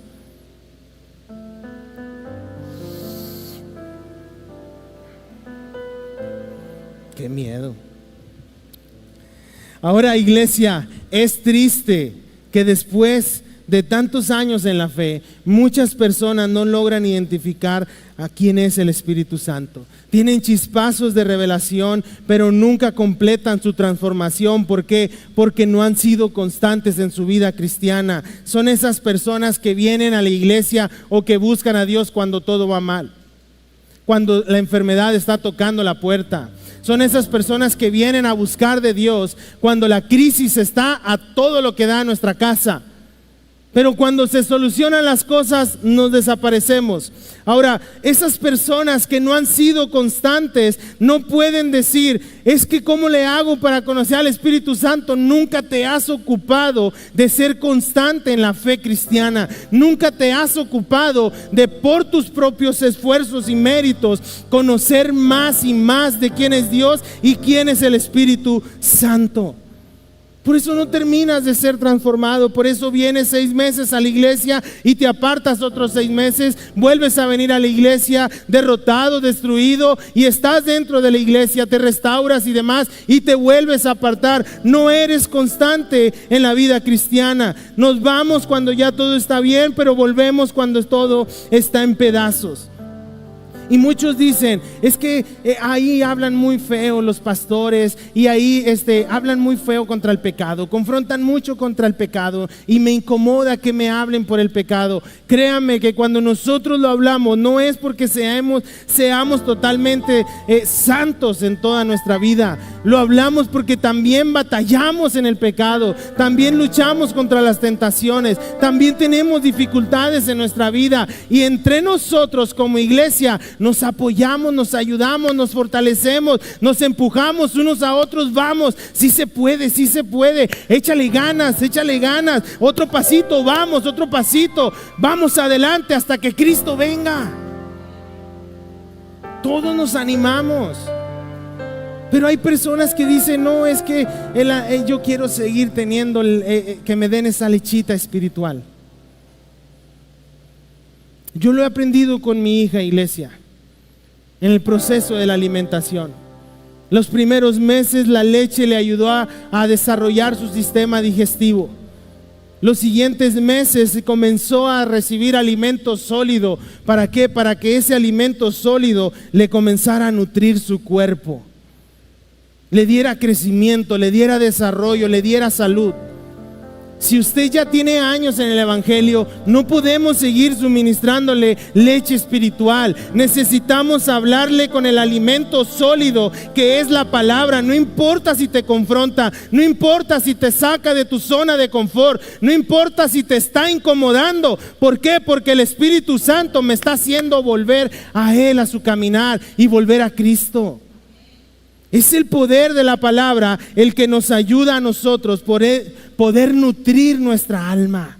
Qué miedo. Ahora, iglesia, es triste que después de tantos años en la fe, muchas personas no logran identificar a quién es el Espíritu Santo. Tienen chispazos de revelación, pero nunca completan su transformación. ¿Por qué? Porque no han sido constantes en su vida cristiana. Son esas personas que vienen a la iglesia o que buscan a Dios cuando todo va mal, cuando la enfermedad está tocando la puerta. Son esas personas que vienen a buscar de Dios cuando la crisis está a todo lo que da en nuestra casa. Pero cuando se solucionan las cosas, nos desaparecemos. Ahora, esas personas que no han sido constantes no pueden decir, es que ¿cómo le hago para conocer al Espíritu Santo? Nunca te has ocupado de ser constante en la fe cristiana. Nunca te has ocupado de, por tus propios esfuerzos y méritos, conocer más y más de quién es Dios y quién es el Espíritu Santo. Por eso no terminas de ser transformado. Por eso vienes 6 meses a la iglesia y te apartas otros 6 meses. Vuelves a venir a la iglesia derrotado, destruido, y estás dentro de la iglesia, te restauras y demás, y te vuelves a apartar. No eres constante en la vida cristiana. Nos vamos cuando ya todo está bien, pero volvemos cuando todo está en pedazos. Y muchos dicen, es que ahí hablan muy feo los pastores, y ahí hablan muy feo contra el pecado, confrontan mucho contra el pecado, y me incomoda que me hablen por el pecado. Créanme que cuando nosotros lo hablamos, no es porque seamos totalmente santos en toda nuestra vida. Lo hablamos porque también batallamos en el pecado, también luchamos contra las tentaciones, también tenemos dificultades en nuestra vida, y entre nosotros como iglesia nos apoyamos, nos ayudamos, nos fortalecemos, nos empujamos unos a otros. Vamos, sí se puede, échale ganas, otro pasito, otro pasito, vamos adelante hasta que Cristo venga. Todos nos animamos. Pero hay personas que dicen, no, es que yo quiero seguir teniendo que me den esa lechita espiritual. Yo lo he aprendido con mi hija, iglesia, en el proceso de la alimentación. Los primeros meses la leche le ayudó a desarrollar su sistema digestivo. Los siguientes meses comenzó a recibir alimento sólido. ¿Para qué? Para que ese alimento sólido le comenzara a nutrir su cuerpo, le diera crecimiento, le diera desarrollo, le diera salud. Si usted ya tiene años en el evangelio, no podemos seguir suministrándole leche espiritual. Necesitamos hablarle con el alimento sólido que es la palabra. No importa si te confronta, no importa si te saca de tu zona de confort, no importa si te está incomodando. ¿Por qué? Porque el Espíritu Santo me está haciendo volver a Él, a su caminar, y volver a Cristo. Es el poder de la palabra el que nos ayuda a nosotros poder nutrir nuestra alma.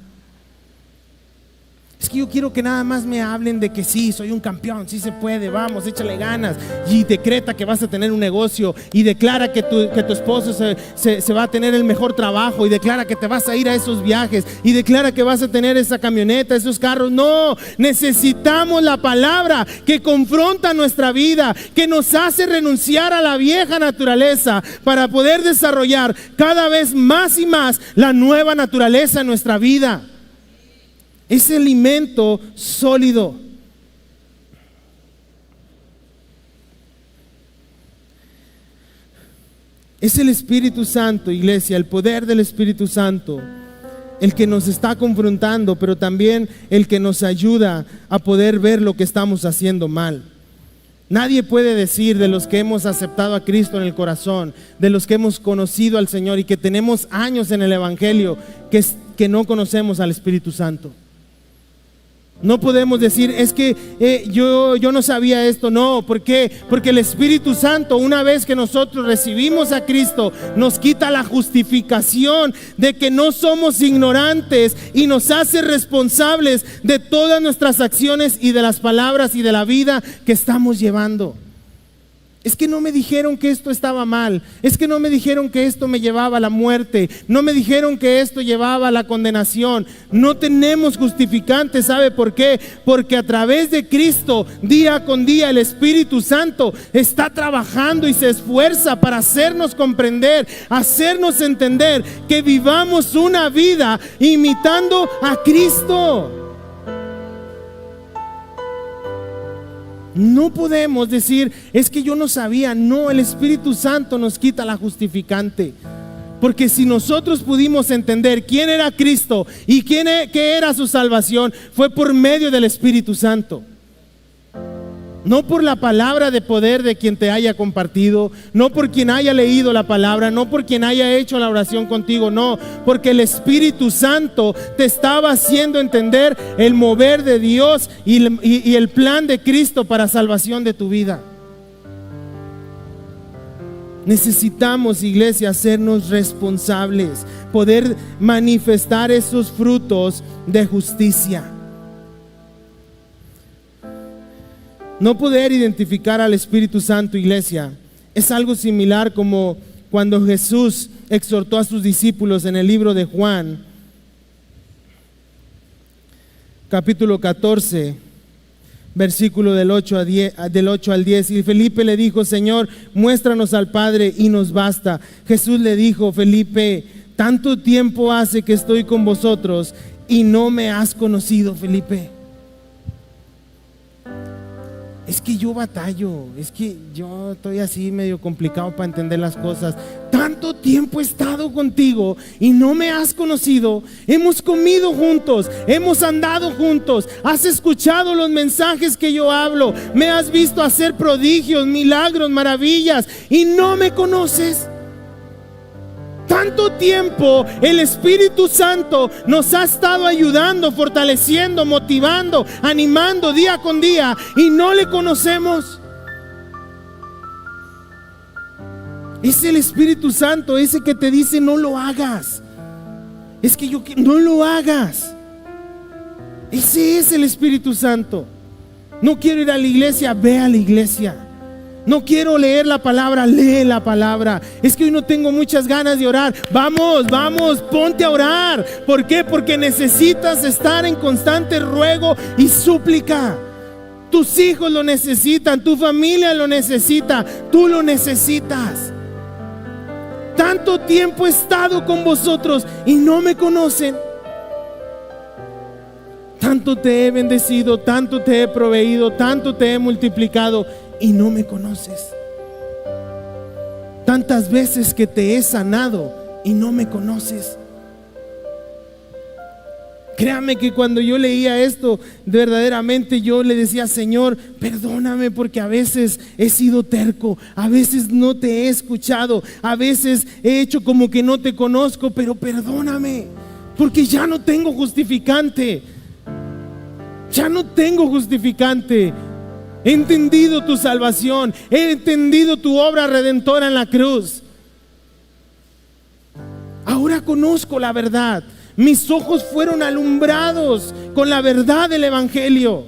Es que yo quiero que nada más me hablen de que sí, soy un campeón, sí se puede, vamos, échale ganas. Y decreta que vas a tener un negocio, y declara que tu esposo se va a tener el mejor trabajo, y declara que te vas a ir a esos viajes, y declara que vas a tener esa camioneta, esos carros. No, necesitamos la palabra que confronta nuestra vida, que nos hace renunciar a la vieja naturaleza para poder desarrollar cada vez más y más la nueva naturaleza en nuestra vida. Ese alimento sólido. Es el Espíritu Santo, iglesia, el poder del Espíritu Santo, el que nos está confrontando, pero también el que nos ayuda a poder ver lo que estamos haciendo mal. Nadie puede decir, de los que hemos aceptado a Cristo en el corazón, de los que hemos conocido al Señor y que tenemos años en el evangelio, que no conocemos al Espíritu Santo. No podemos decir, es que yo no sabía esto. No, ¿por qué? Porque el Espíritu Santo, una vez que nosotros recibimos a Cristo, nos quita la justificación de que no somos ignorantes, y nos hace responsables de todas nuestras acciones y de las palabras y de la vida que estamos llevando. Es que no me dijeron que esto estaba mal. Es que no me dijeron que esto me llevaba a la muerte. No me dijeron que esto llevaba a la condenación. No tenemos justificantes. ¿Sabe por qué? Porque a través de Cristo, día con día, el Espíritu Santo está trabajando y se esfuerza para hacernos comprender, hacernos entender que vivamos una vida imitando a Cristo. No podemos decir, es que yo no sabía. No, el Espíritu Santo nos quita la justificante. Porque si nosotros pudimos entender quién era Cristo y qué era su salvación, fue por medio del Espíritu Santo. No por la palabra de poder de quien te haya compartido, no por quien haya leído la palabra, no por quien haya hecho la oración contigo, no, porque el Espíritu Santo te estaba haciendo entender el mover de Dios y el plan de Cristo para salvación de tu vida. Necesitamos, iglesia, hacernos responsables, poder manifestar esos frutos de justicia. No poder identificar al Espíritu Santo, iglesia, es algo similar como cuando Jesús exhortó a sus discípulos en el libro de Juan, capítulo 14, versículo del 8 al 10. Y Felipe le dijo: Señor, muéstranos al Padre y nos basta. Jesús le dijo: Felipe, tanto tiempo hace que estoy con vosotros y no me has conocido, Felipe. Es que yo batallo, es que yo estoy así medio complicado para entender las cosas. Tanto tiempo he estado contigo y no me has conocido. Hemos comido juntos, hemos andado juntos, has escuchado los mensajes que yo hablo, me has visto hacer prodigios, milagros, maravillas y no me conoces. Tanto tiempo el Espíritu Santo nos ha estado ayudando, fortaleciendo, motivando, animando día con día y no le conocemos. Es el Espíritu Santo, ese que te dice no lo hagas. Es que no lo hagas. Ese es el Espíritu Santo. No quiero ir a la iglesia, ve a la iglesia. No quiero leer la palabra, lee la palabra. Es que hoy no tengo muchas ganas de orar. Vamos, ponte a orar. ¿Por qué? Porque necesitas estar en constante ruego y súplica. Tus hijos lo necesitan, tu familia lo necesita, tú lo necesitas. Tanto tiempo he estado con vosotros y no me conocen. Tanto te he bendecido, tanto te he proveído, tanto te he multiplicado y no me conoces. Tantas veces que te he sanado y no me conoces. Créame que cuando yo leía esto, verdaderamente yo le decía: Señor, perdóname, porque a veces he sido terco, a veces no te he escuchado, a veces he hecho como que no te conozco, pero perdóname, porque ya no tengo justificante. Ya no tengo justificante. He entendido tu salvación, he entendido tu obra redentora en la cruz. Ahora conozco la verdad. Mis ojos fueron alumbrados con la verdad del Evangelio.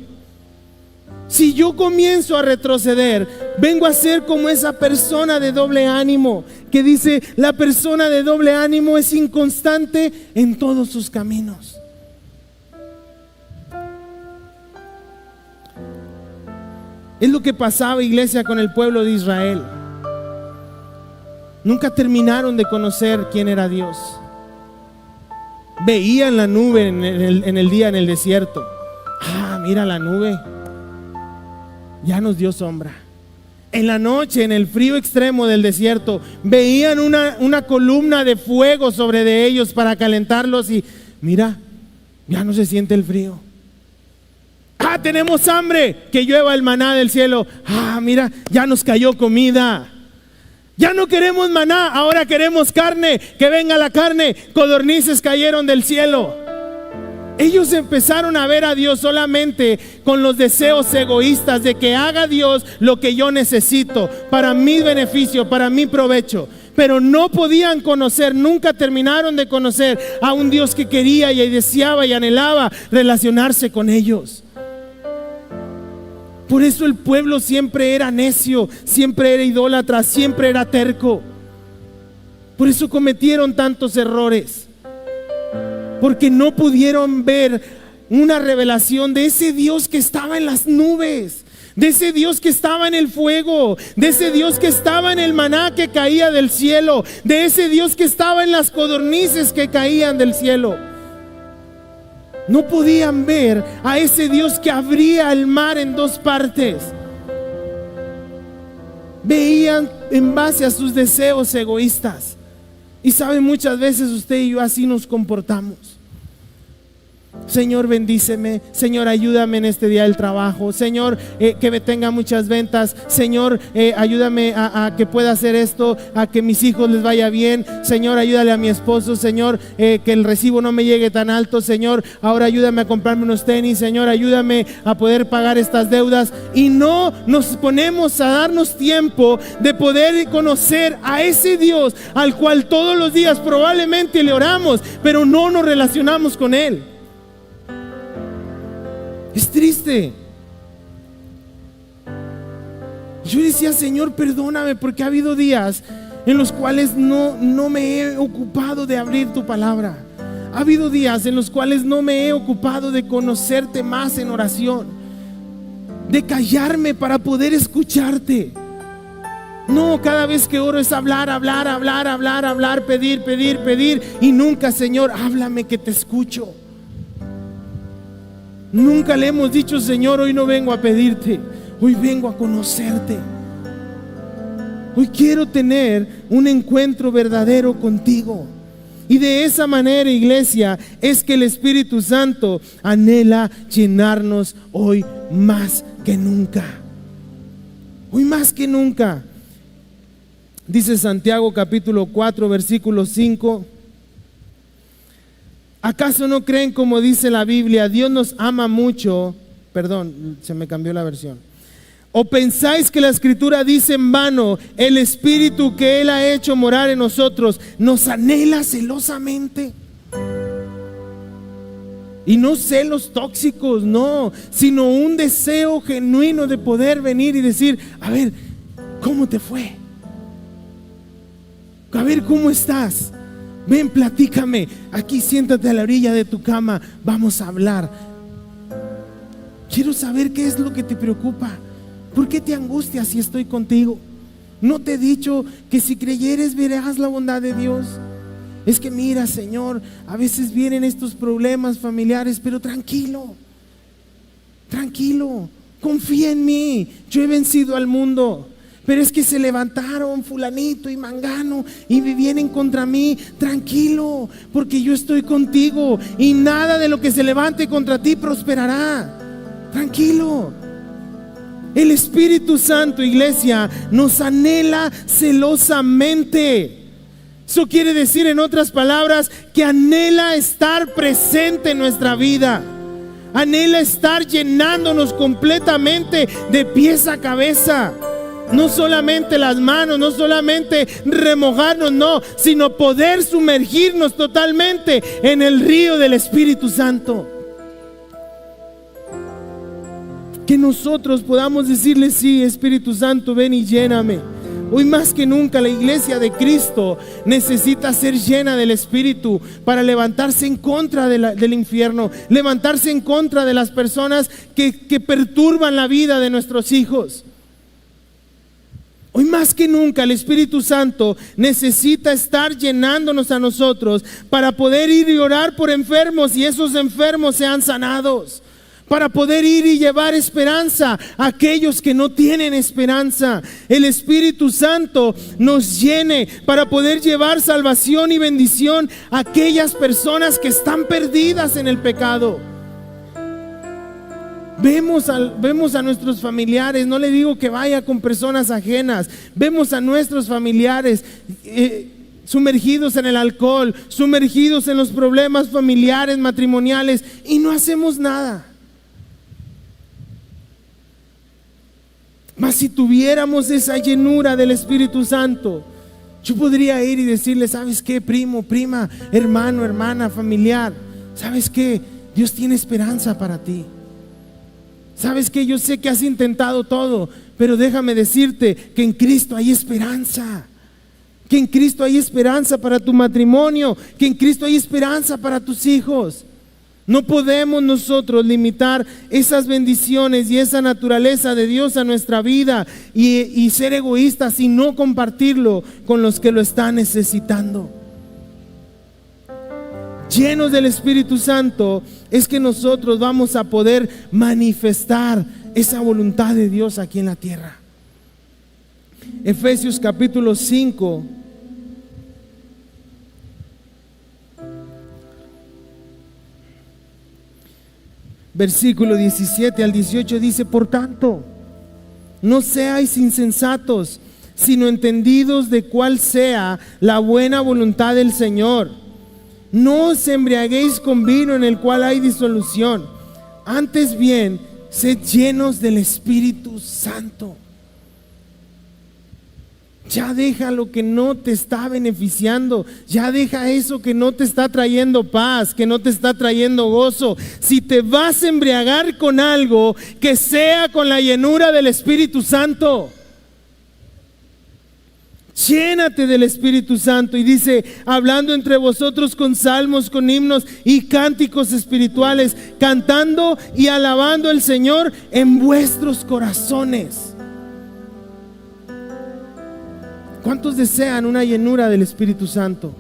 Si yo comienzo a retroceder, vengo a ser como esa persona de doble ánimo que dice: la persona de doble ánimo es inconstante en todos sus caminos. Es lo que pasaba, iglesia, con el pueblo de Israel. Nunca terminaron de conocer quién era Dios. Veían la nube en el día en el desierto. Mira la nube, ya nos dio sombra. En la noche, en el frío extremo del desierto, veían una columna de fuego sobre de ellos para calentarlos y mira, ya no se siente el frío. Tenemos hambre, que llueva el maná del cielo. Mira, ya nos cayó comida. Ya no queremos maná, ahora queremos carne, que venga la carne. Codornices cayeron del cielo. Ellos empezaron a ver a Dios solamente con los deseos egoístas de que haga Dios lo que yo necesito para mi beneficio, para mi provecho. Pero no podían conocer, nunca terminaron de conocer a un Dios que quería y deseaba y anhelaba relacionarse con ellos. Por eso el pueblo siempre era necio, siempre era idólatra, siempre era terco. Por eso cometieron tantos errores, porque no pudieron ver una revelación de ese Dios que estaba en las nubes, de ese Dios que estaba en el fuego, de ese Dios que estaba en el maná que caía del cielo, de ese Dios que estaba en las codornices que caían del cielo. No podían ver a ese Dios que abría el mar en dos partes. Veían en base a sus deseos egoístas. Y saben, muchas veces usted y yo así nos comportamos. Señor, bendíceme. Señor, ayúdame en este día del trabajo. Señor, que me tenga muchas ventas. Señor, ayúdame a que pueda hacer esto, a que mis hijos les vaya bien. Señor, ayúdale a mi esposo. Señor, que el recibo no me llegue tan alto. Señor, ahora ayúdame a comprarme unos tenis. Señor, ayúdame a poder pagar estas deudas. Y no nos ponemos a darnos tiempo de poder conocer a ese Dios al cual todos los días probablemente le oramos, pero no nos relacionamos con Él. Es triste. Yo decía, Señor, perdóname, porque ha habido días en los cuales no me he ocupado de abrir tu palabra. Ha habido días en los cuales no me he ocupado de conocerte más en oración, de callarme para poder escucharte. No, cada vez que oro es hablar, pedir, y nunca, Señor, háblame que te escucho. Nunca le hemos dicho, Señor, hoy no vengo a pedirte, hoy vengo a conocerte. Hoy quiero tener un encuentro verdadero contigo. Y de esa manera, iglesia, es que el Espíritu Santo anhela llenarnos hoy más que nunca. Hoy más que nunca. Dice Santiago capítulo 4, versículo 5. ¿Acaso no creen, como dice la Biblia, Dios nos ama mucho? Perdón, se me cambió la versión. ¿O pensáis que la Escritura dice en vano, el Espíritu que Él ha hecho morar en nosotros nos anhela celosamente? Y no celos tóxicos, no, sino un deseo genuino de poder venir y decir, a ver, ¿cómo te fue? A ver, ¿cómo estás? Ven, platícame. Aquí siéntate a la orilla de tu cama. Vamos a hablar. Quiero saber qué es lo que te preocupa. ¿Por qué te angustias si estoy contigo? ¿No te he dicho que si creyeres verás la bondad de Dios? Es que mira, Señor, a veces vienen estos problemas familiares, pero tranquilo, tranquilo, confía en mí. Yo he vencido al mundo. Pero es que se levantaron fulanito y mangano y vienen contra mí. Tranquilo, porque yo estoy contigo y nada de lo que se levante contra ti prosperará. Tranquilo. El Espíritu Santo, iglesia, nos anhela celosamente. Eso quiere decir, en otras palabras, que anhela estar presente en nuestra vida. Anhela estar llenándonos completamente de pies a cabeza. No solamente las manos, no solamente remojarnos, no, sino poder sumergirnos totalmente en el río del Espíritu Santo. Que nosotros podamos decirle, sí, Espíritu Santo, ven y lléname. Hoy más que nunca la iglesia de Cristo necesita ser llena del Espíritu para levantarse en contra del infierno, levantarse en contra de las personas que perturban la vida de nuestros hijos. Hoy más que nunca el Espíritu Santo necesita estar llenándonos a nosotros para poder ir y orar por enfermos y esos enfermos sean sanados. Para poder ir y llevar esperanza a aquellos que no tienen esperanza. El Espíritu Santo nos llene para poder llevar salvación y bendición a aquellas personas que están perdidas en el pecado. Vemos a nuestros familiares, no le digo que vaya con personas ajenas, vemos a nuestros familiares sumergidos en el alcohol, sumergidos en los problemas familiares, matrimoniales, y no hacemos nada. Mas si tuviéramos esa llenura del Espíritu Santo, yo podría ir y decirle, ¿sabes qué, primo, prima, hermano, hermana, familiar? ¿Sabes qué? Dios tiene esperanza para ti. ¿Sabes qué? Yo sé que has intentado todo, pero déjame decirte que en Cristo hay esperanza. Que en Cristo hay esperanza para tu matrimonio, que en Cristo hay esperanza para tus hijos. No podemos nosotros limitar esas bendiciones y esa naturaleza de Dios a nuestra vida y ser egoístas y no compartirlo con los que lo están necesitando. Llenos del Espíritu Santo es que nosotros vamos a poder manifestar esa voluntad de Dios aquí en la tierra. Efesios capítulo 5. Versículo 17 al 18 dice: por tanto, no seáis insensatos, sino entendidos de cuál sea la buena voluntad del Señor. No os embriaguéis con vino en el cual hay disolución, antes bien, sed llenos del Espíritu Santo. Ya deja lo que no te está beneficiando. Ya deja eso que no te está trayendo paz, que no te está trayendo gozo. Si te vas a embriagar con algo, que sea con la llenura del Espíritu Santo. Llénate del Espíritu Santo. Y dice: hablando entre vosotros con salmos, con himnos y cánticos espirituales, cantando y alabando al Señor en vuestros corazones. ¿Cuántos desean una llenura del Espíritu Santo?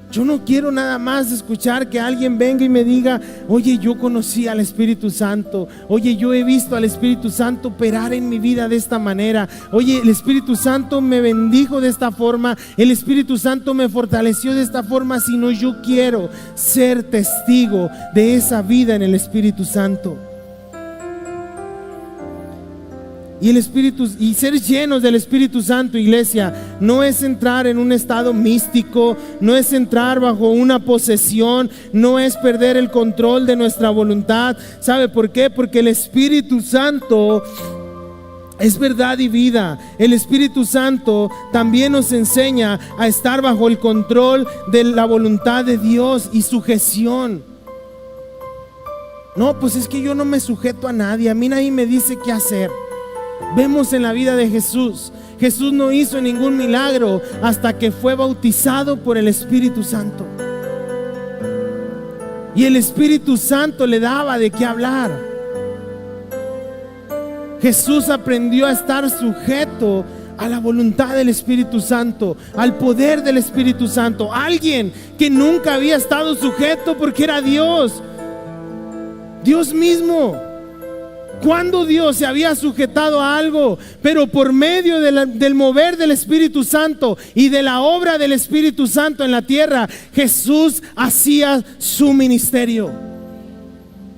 Yo no quiero nada más escuchar que alguien venga y me diga: oye, yo conocí al Espíritu Santo. Oye, yo he visto al Espíritu Santo operar en mi vida de esta manera. Oye, el Espíritu Santo me bendijo de esta forma. El Espíritu Santo me fortaleció de esta forma. Sino yo quiero ser testigo de esa vida en el Espíritu Santo. Y el Espíritu, y ser llenos del Espíritu Santo, iglesia, no es entrar en un estado místico, no es entrar bajo una posesión, no es perder el control de nuestra voluntad. ¿Sabe por qué? Porque el Espíritu Santo es verdad y vida. El Espíritu Santo también nos enseña a estar bajo el control de la voluntad de Dios y sujeción. No, pues es que yo no me sujeto a nadie, a mí nadie me dice qué hacer. Vemos en la vida de Jesús. Jesús no hizo ningún milagro hasta que fue bautizado por el Espíritu Santo. Y el Espíritu Santo le daba de qué hablar. Jesús aprendió a estar sujeto a la voluntad del Espíritu Santo, al poder del Espíritu Santo. Alguien que nunca había estado sujeto porque era Dios. Dios mismo. Cuando Dios se había sujetado a algo, pero por medio del mover del Espíritu Santo y de la obra del Espíritu Santo en la tierra, Jesús hacía su ministerio.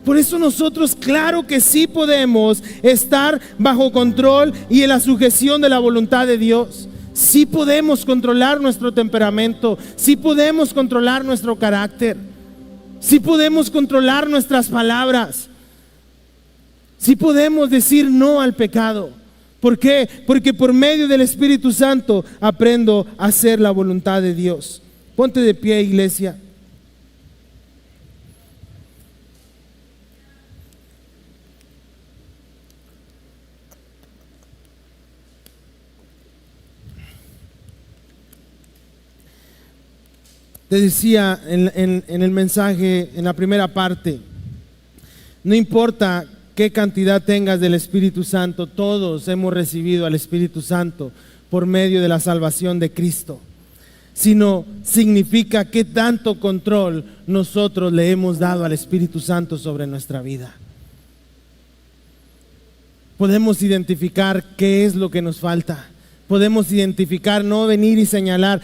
Por eso nosotros, claro que sí podemos estar bajo control y en la sujeción de la voluntad de Dios. Sí podemos controlar nuestro temperamento, sí podemos controlar nuestro carácter, sí podemos controlar nuestras palabras. Si podemos decir no al pecado. ¿Por qué? Porque por medio del Espíritu Santo aprendo a hacer la voluntad de Dios. Ponte de pie, iglesia. Te decía en el mensaje, en la primera parte, no importa qué cantidad tengas del Espíritu Santo, todos hemos recibido al Espíritu Santo por medio de la salvación de Cristo. Sino significa qué tanto control nosotros le hemos dado al Espíritu Santo sobre nuestra vida. Podemos identificar qué es lo que nos falta. Podemos identificar, no venir y señalar: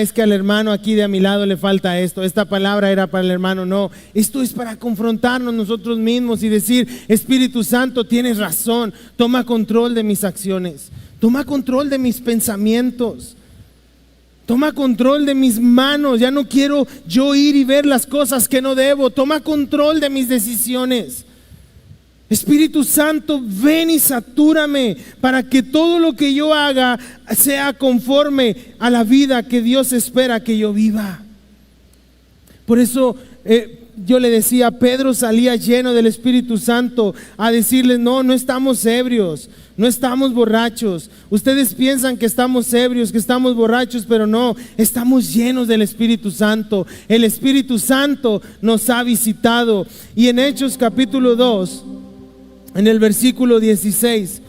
es que al hermano aquí de a mi lado le falta esto, esta palabra era para el hermano. No, esto es para confrontarnos nosotros mismos y decir: Espíritu Santo, tienes razón, toma control de mis acciones, toma control de mis pensamientos, toma control de mis manos. Ya no quiero yo ir y ver las cosas que no debo. Toma control de mis decisiones. Espíritu Santo, ven y satúrame para que todo lo que yo haga sea conforme a la vida que Dios espera que yo viva. Por eso yo le decía, Pedro salía lleno del Espíritu Santo a decirles, no estamos ebrios, no estamos borrachos. Ustedes piensan que estamos ebrios, que estamos borrachos, pero no, estamos llenos del Espíritu Santo. El Espíritu Santo nos ha visitado. Y en Hechos capítulo 2, en el versículo 16,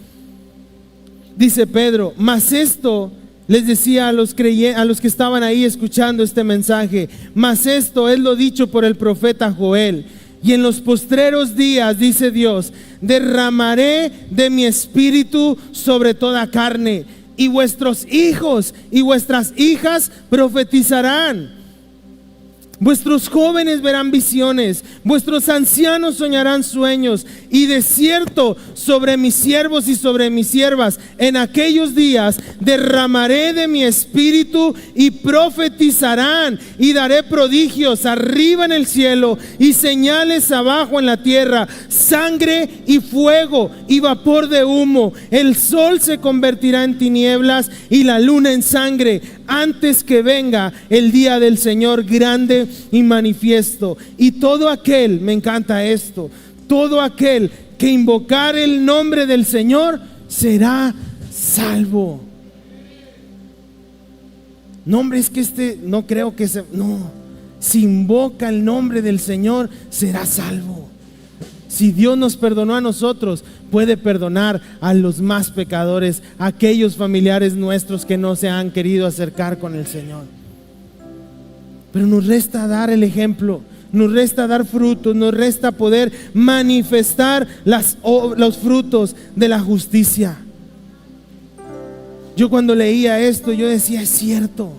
dice Pedro, mas esto les decía a los que estaban ahí escuchando este mensaje, mas esto es lo dicho por el profeta Joel. Y en los postreros días, dice Dios, derramaré de mi espíritu sobre toda carne, y vuestros hijos y vuestras hijas profetizarán. Vuestros jóvenes verán visiones, vuestros ancianos soñarán sueños, y de cierto sobre mis siervos y sobre mis siervas en aquellos días derramaré de mi espíritu y profetizarán, y daré prodigios arriba en el cielo y señales abajo en la tierra, sangre y fuego y vapor de humo. El sol se convertirá en tinieblas y la luna en sangre, antes que venga el día del Señor grande y manifiesto. Y todo aquel, me encanta esto, todo aquel que invocar el nombre del Señor será salvo. No, hombre, es que no creo que si invoca el nombre del Señor será salvo. Si Dios nos perdonó a nosotros, puede perdonar a los más pecadores, a aquellos familiares nuestros que no se han querido acercar con el Señor. Pero nos resta dar el ejemplo, nos resta dar frutos, nos resta poder manifestar los frutos de la justicia. Yo cuando leía esto, yo decía, es cierto,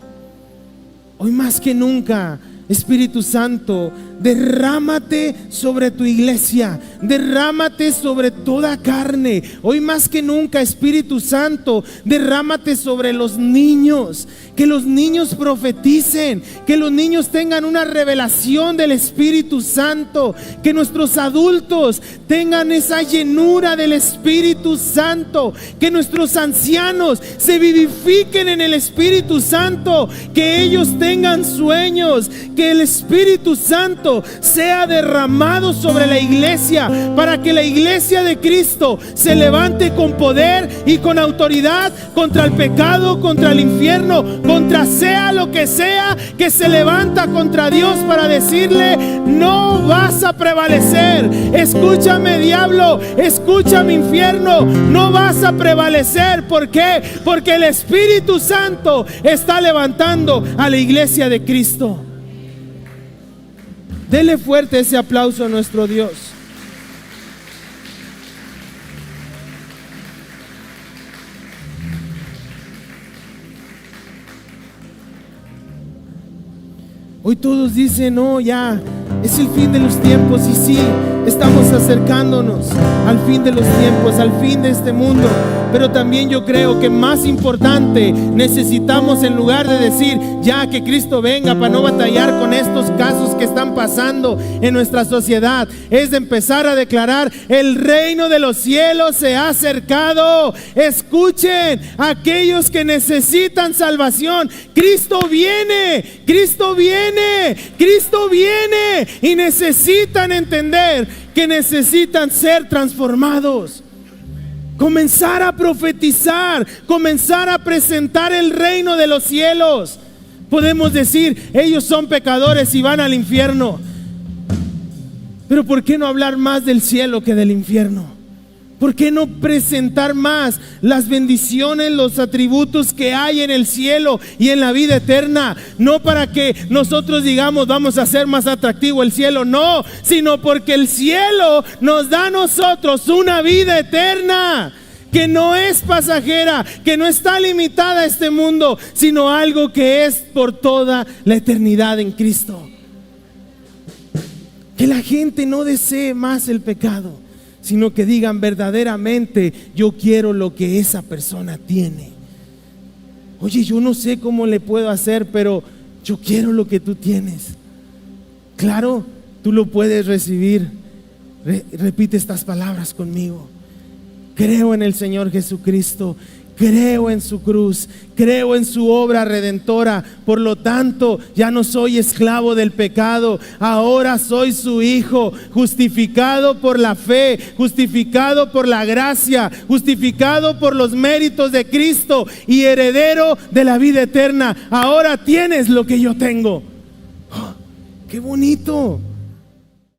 hoy más que nunca, Espíritu Santo, derrámate sobre tu iglesia, derrámate sobre toda carne. Hoy más que nunca, Espíritu Santo, derrámate sobre los niños, que los niños profeticen, que los niños tengan una revelación del Espíritu Santo, que nuestros adultos tengan esa llenura del Espíritu Santo, que nuestros ancianos se vivifiquen en el Espíritu Santo, que ellos tengan sueños, que el Espíritu Santo sea derramado sobre la iglesia, para que la iglesia de Cristo se levante con poder y con autoridad contra el pecado, contra el infierno, contra sea lo que sea que se levanta contra Dios, para decirle, no vas a prevalecer. Escúchame, diablo, escúchame, infierno, no vas a prevalecer. ¿Por qué? Porque el Espíritu Santo está levantando a la iglesia de Cristo. Dele fuerte ese aplauso a nuestro Dios. Hoy todos dicen, no, ya es el fin de los tiempos. Y sí, estamos acercándonos al fin de los tiempos, al fin de este mundo. Pero también yo creo que más importante, necesitamos, en lugar de decir ya que Cristo venga para no batallar con estos casos que están pasando en nuestra sociedad, es de empezar a declarar, el reino de los cielos se ha acercado. Escuchen, aquellos que necesitan salvación, Cristo viene, Cristo viene, Cristo viene, y necesitan entender que necesitan ser transformados. Comenzar a profetizar, comenzar a presentar el reino de los cielos. Podemos decir, ellos son pecadores y van al infierno, pero ¿por qué no hablar más del cielo que del infierno? ¿Por qué no presentar más las bendiciones, los atributos que hay en el cielo y en la vida eterna? No para que nosotros digamos, vamos a hacer más atractivo el cielo, no, sino porque el cielo nos da a nosotros una vida eterna, que no es pasajera, que no está limitada a este mundo, sino algo que es por toda la eternidad en Cristo. Que la gente no desee más el pecado, sino que digan verdaderamente, yo quiero lo que esa persona tiene. Oye, yo no sé cómo le puedo hacer, pero yo quiero lo que tú tienes. Claro, tú lo puedes recibir. Repite estas palabras conmigo. Creo en el Señor Jesucristo. creo en su cruz, creo en su obra redentora, por lo tanto ya no soy esclavo del pecado, ahora soy su hijo, justificado por la fe, justificado por la gracia, justificado por los méritos de Cristo y heredero de la vida eterna. Ahora tienes lo que yo tengo. ¡Oh, qué bonito!